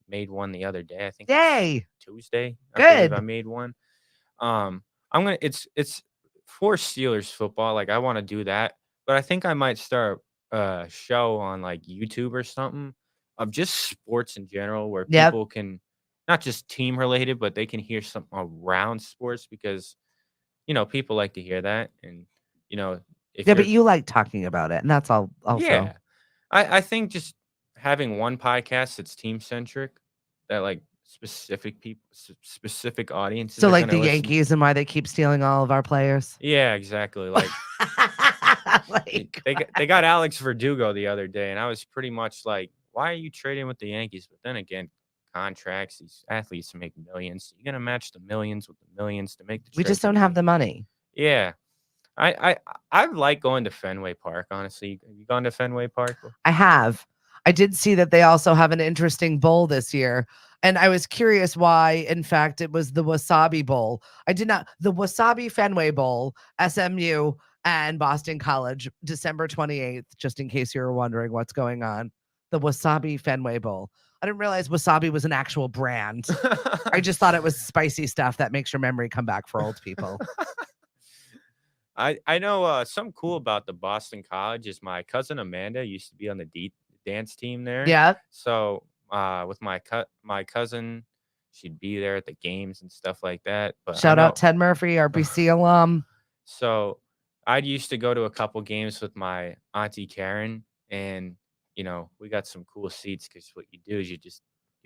Speaker 2: made one the other day. I think it was
Speaker 1: Yay.
Speaker 2: Tuesday. I believe I
Speaker 1: Good.
Speaker 2: made one. Um, it's for Steelers football. Like I want to do that, but I think I might start a show on like YouTube or something of just sports in general where
Speaker 1: Yep.
Speaker 2: people can not just team related, but they can hear something around sports because people like to hear that. And, you know, if
Speaker 1: Yeah, but
Speaker 2: you're,
Speaker 1: you like talking about it. And that's all also.
Speaker 2: yeah, I think just having one podcast that's team centric, that like specific people, specific audiences
Speaker 1: So
Speaker 2: are
Speaker 1: like
Speaker 2: gonna
Speaker 1: the
Speaker 2: listen.
Speaker 1: Yankees and why they keep stealing all of our players.
Speaker 2: Yeah, exactly. Like
Speaker 1: Like,
Speaker 2: they got Alex Verdugo the other day, and I was pretty much like, why are you trading with the Yankees? But then again, contracts, these athletes make millions. So you're gonna match the millions with the millions to make the
Speaker 1: we just
Speaker 2: treasure
Speaker 1: don't have
Speaker 2: be.
Speaker 1: the money.
Speaker 2: Yeah. I like going to Fenway Park, honestly. Have you gone to Fenway Park?
Speaker 1: I have. I did see that they also have an interesting bowl this year. And I was curious why, in fact, it was the Wasabi Bowl. I did not, the Wasabi Fenway Bowl, SMU and Boston College, December 28th, just in case you were wondering what's going on. The Wasabi Fenway Bowl. I didn't realize wasabi was an actual brand. I just thought it was spicy stuff that makes your memory come back for old people.
Speaker 2: I know something cool about the Boston College is my cousin Amanda used to be on the dance team there.
Speaker 1: Yeah.
Speaker 2: So with my cousin, she'd be there at the games and stuff like that. But I
Speaker 1: Shout out
Speaker 2: know
Speaker 1: Ted Murphy, RBC alum.
Speaker 2: so I used to go to a couple games with my auntie Karen, and we got some cool seats because what you do is you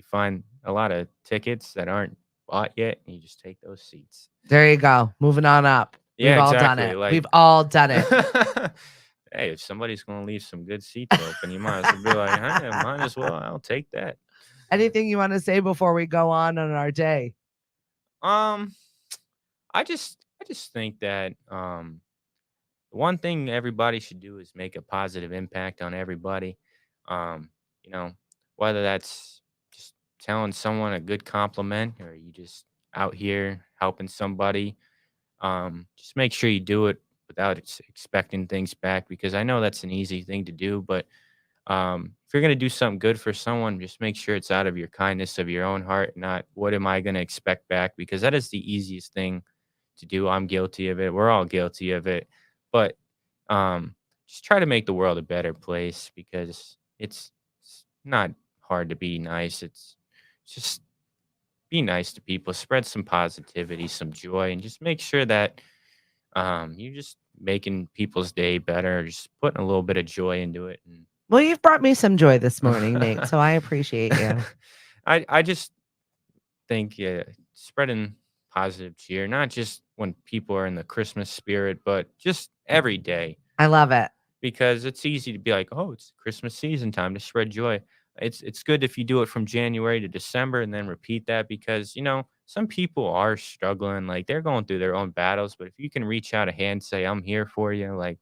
Speaker 2: find a lot of tickets that aren't bought yet, and you just take those seats.
Speaker 1: There you go. Moving on up. We've
Speaker 2: Yeah,
Speaker 1: all done
Speaker 2: exactly.
Speaker 1: it.
Speaker 2: Like,
Speaker 1: We've all done it.
Speaker 2: hey, if somebody's gonna leave some good seats open, you might as well be like, hey, might as well. I'll take that.
Speaker 1: Anything you want to say before we go on our day?
Speaker 2: Um, I just think that one thing everybody should do is make a positive impact on everybody. Um, you know, whether that's just telling someone a good compliment or you just out here helping somebody. Just make sure you do it without expecting things back, because I know that's an easy thing to do, but if you're going to do something good for someone, just make sure it's out of your kindness of your own heart, not what am I going to expect back, because that is the easiest thing to do. I'm guilty of it. We're all guilty of it. But um, just try to make the world a better place, because it's not hard to be nice. It's just be nice to people, spread some positivity, some joy, and just make sure that you're just making people's day better, just putting a little bit of joy into it. And
Speaker 1: Well, you've brought me some joy this morning, Nate, so I appreciate you.
Speaker 2: I just think, yeah, spreading positive cheer, not just when people are in the Christmas spirit, but just every day,
Speaker 1: I love it.
Speaker 2: because it's easy to be like, oh, it's Christmas season, time to spread joy. It's good if you do it from January to December and then repeat that, because some people are struggling, like they're going through their own battles. But if you can reach out a hand, say I'm here for you, like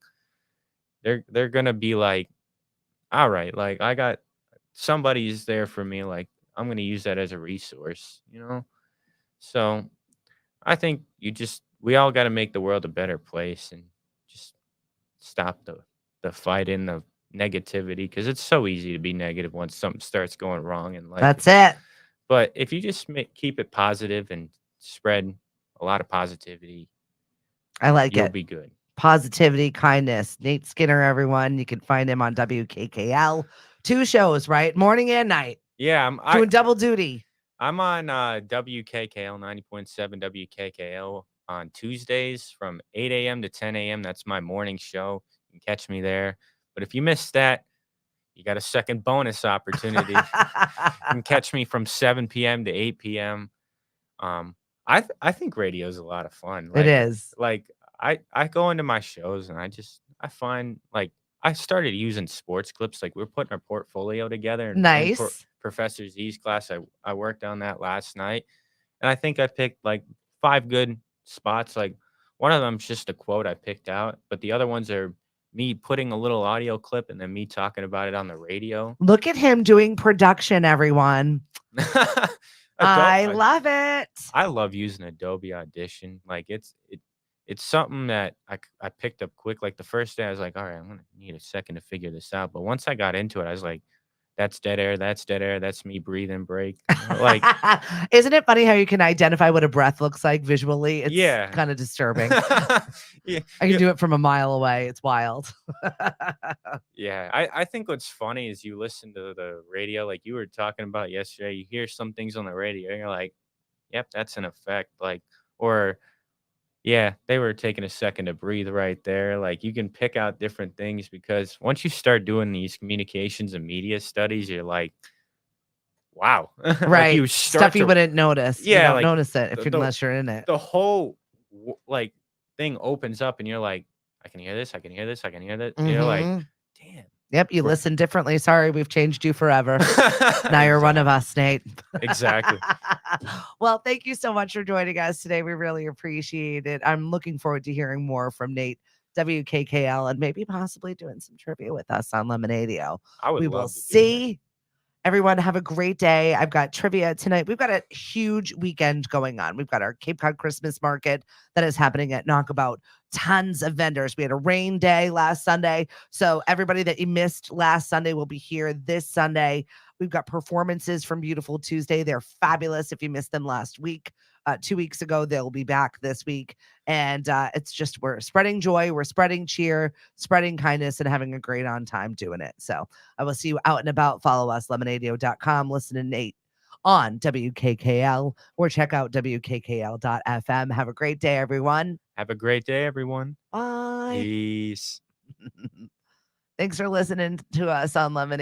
Speaker 2: they're gonna be like, all right, like I got somebody's there for me, like I'm gonna use that as a resource. So I think we all got to make the world a better place, and just stop the fight and the negativity, because it's so easy to be negative once something starts going wrong in life.
Speaker 1: That's it.
Speaker 2: But if you just keep it positive and spread a lot of positivity,
Speaker 1: I like
Speaker 2: you'll
Speaker 1: it.
Speaker 2: be good.
Speaker 1: Positivity, kindness. Nate Skinner, everyone. You can find him on WKKL. 2 shows, right? Morning and night.
Speaker 2: Yeah,
Speaker 1: Doing double duty.
Speaker 2: I'm on WKKL 90.7 WKKL on Tuesdays from 8 a.m. to 10 a.m. That's my morning show. You can catch me there. But if you missed that, you got a second bonus opportunity. You can catch me from 7 p.m. to 8 p.m. I think radio is a lot of fun.
Speaker 1: It is.
Speaker 2: Like I go into my shows and I find, like, I started using sports clips. Like, we're putting our portfolio together, and
Speaker 1: Nice.
Speaker 2: Professor Z's class. I worked on that last night, and I think I picked like 5 good spots. Like, one of them's just a quote I picked out, but the other ones are me putting a little audio clip and then me talking about it on the radio.
Speaker 1: Look at him doing production, everyone. I love it.
Speaker 2: I love using Adobe Audition. Like, it's something that I picked up quick. Like, the first day I was like, all right, I'm gonna need a second to figure this out. But once I got into it, I was like, that's dead air. That's dead air. That's me breathing break. Like,
Speaker 1: isn't it funny how you can identify what a breath looks like visually? It's
Speaker 2: yeah,
Speaker 1: kind of disturbing.
Speaker 2: Yeah,
Speaker 1: I can do it from a mile away. It's wild.
Speaker 2: yeah. I think what's funny is you listen to the radio, like you were talking about yesterday. You hear some things on the radio, and you're like, yep, that's an effect. Like, or Yeah, they were taking a second to breathe right there. Like, you can pick out different things because once you start doing these communications and media studies, you're like, wow. Like,
Speaker 1: Right.
Speaker 2: you
Speaker 1: Stuff
Speaker 2: start
Speaker 1: you
Speaker 2: to
Speaker 1: wouldn't notice. You
Speaker 2: yeah,
Speaker 1: don't
Speaker 2: like,
Speaker 1: notice it if
Speaker 2: the
Speaker 1: you
Speaker 2: the
Speaker 1: unless you're in it.
Speaker 2: the whole like thing opens up and you're like, I can hear this, I can hear this, I can hear that. And you're like,
Speaker 1: Mhm.
Speaker 2: damn.
Speaker 1: Yep, you
Speaker 2: We're
Speaker 1: listen differently. Sorry, we've changed you forever. Now you're one of
Speaker 2: exactly.
Speaker 1: us, Nate.
Speaker 2: Exactly.
Speaker 1: Well, thank you so much for joining us today. We really appreciate it. I'm looking forward to hearing more from Nate, WKKL, and maybe possibly doing some trivia with us on Lemonadio.
Speaker 2: I would
Speaker 1: We will
Speaker 2: love to do that.
Speaker 1: see. Everyone, have a great day. I've got trivia tonight. We've got a huge weekend going on. We've got our Cape Cod Christmas market that is happening at Knockabout. Tons of vendors. We had a rain day last Sunday. So, everybody that you missed last Sunday will be here this Sunday. We've got performances from Beautiful Tuesday. They're fabulous. If you missed them last week, 2 weeks ago, they'll be back this week. And it's just, we're spreading joy, we're spreading cheer, spreading kindness, and having a great on time doing it. So, I will see you out and about. Follow us, lemonadio.com. Listen to Nate on WKKL or check out WKKL.FM. Have a great day, everyone.
Speaker 2: Have a great day, everyone.
Speaker 1: Bye.
Speaker 2: Peace.
Speaker 1: Thanks for listening to us on Lemonade.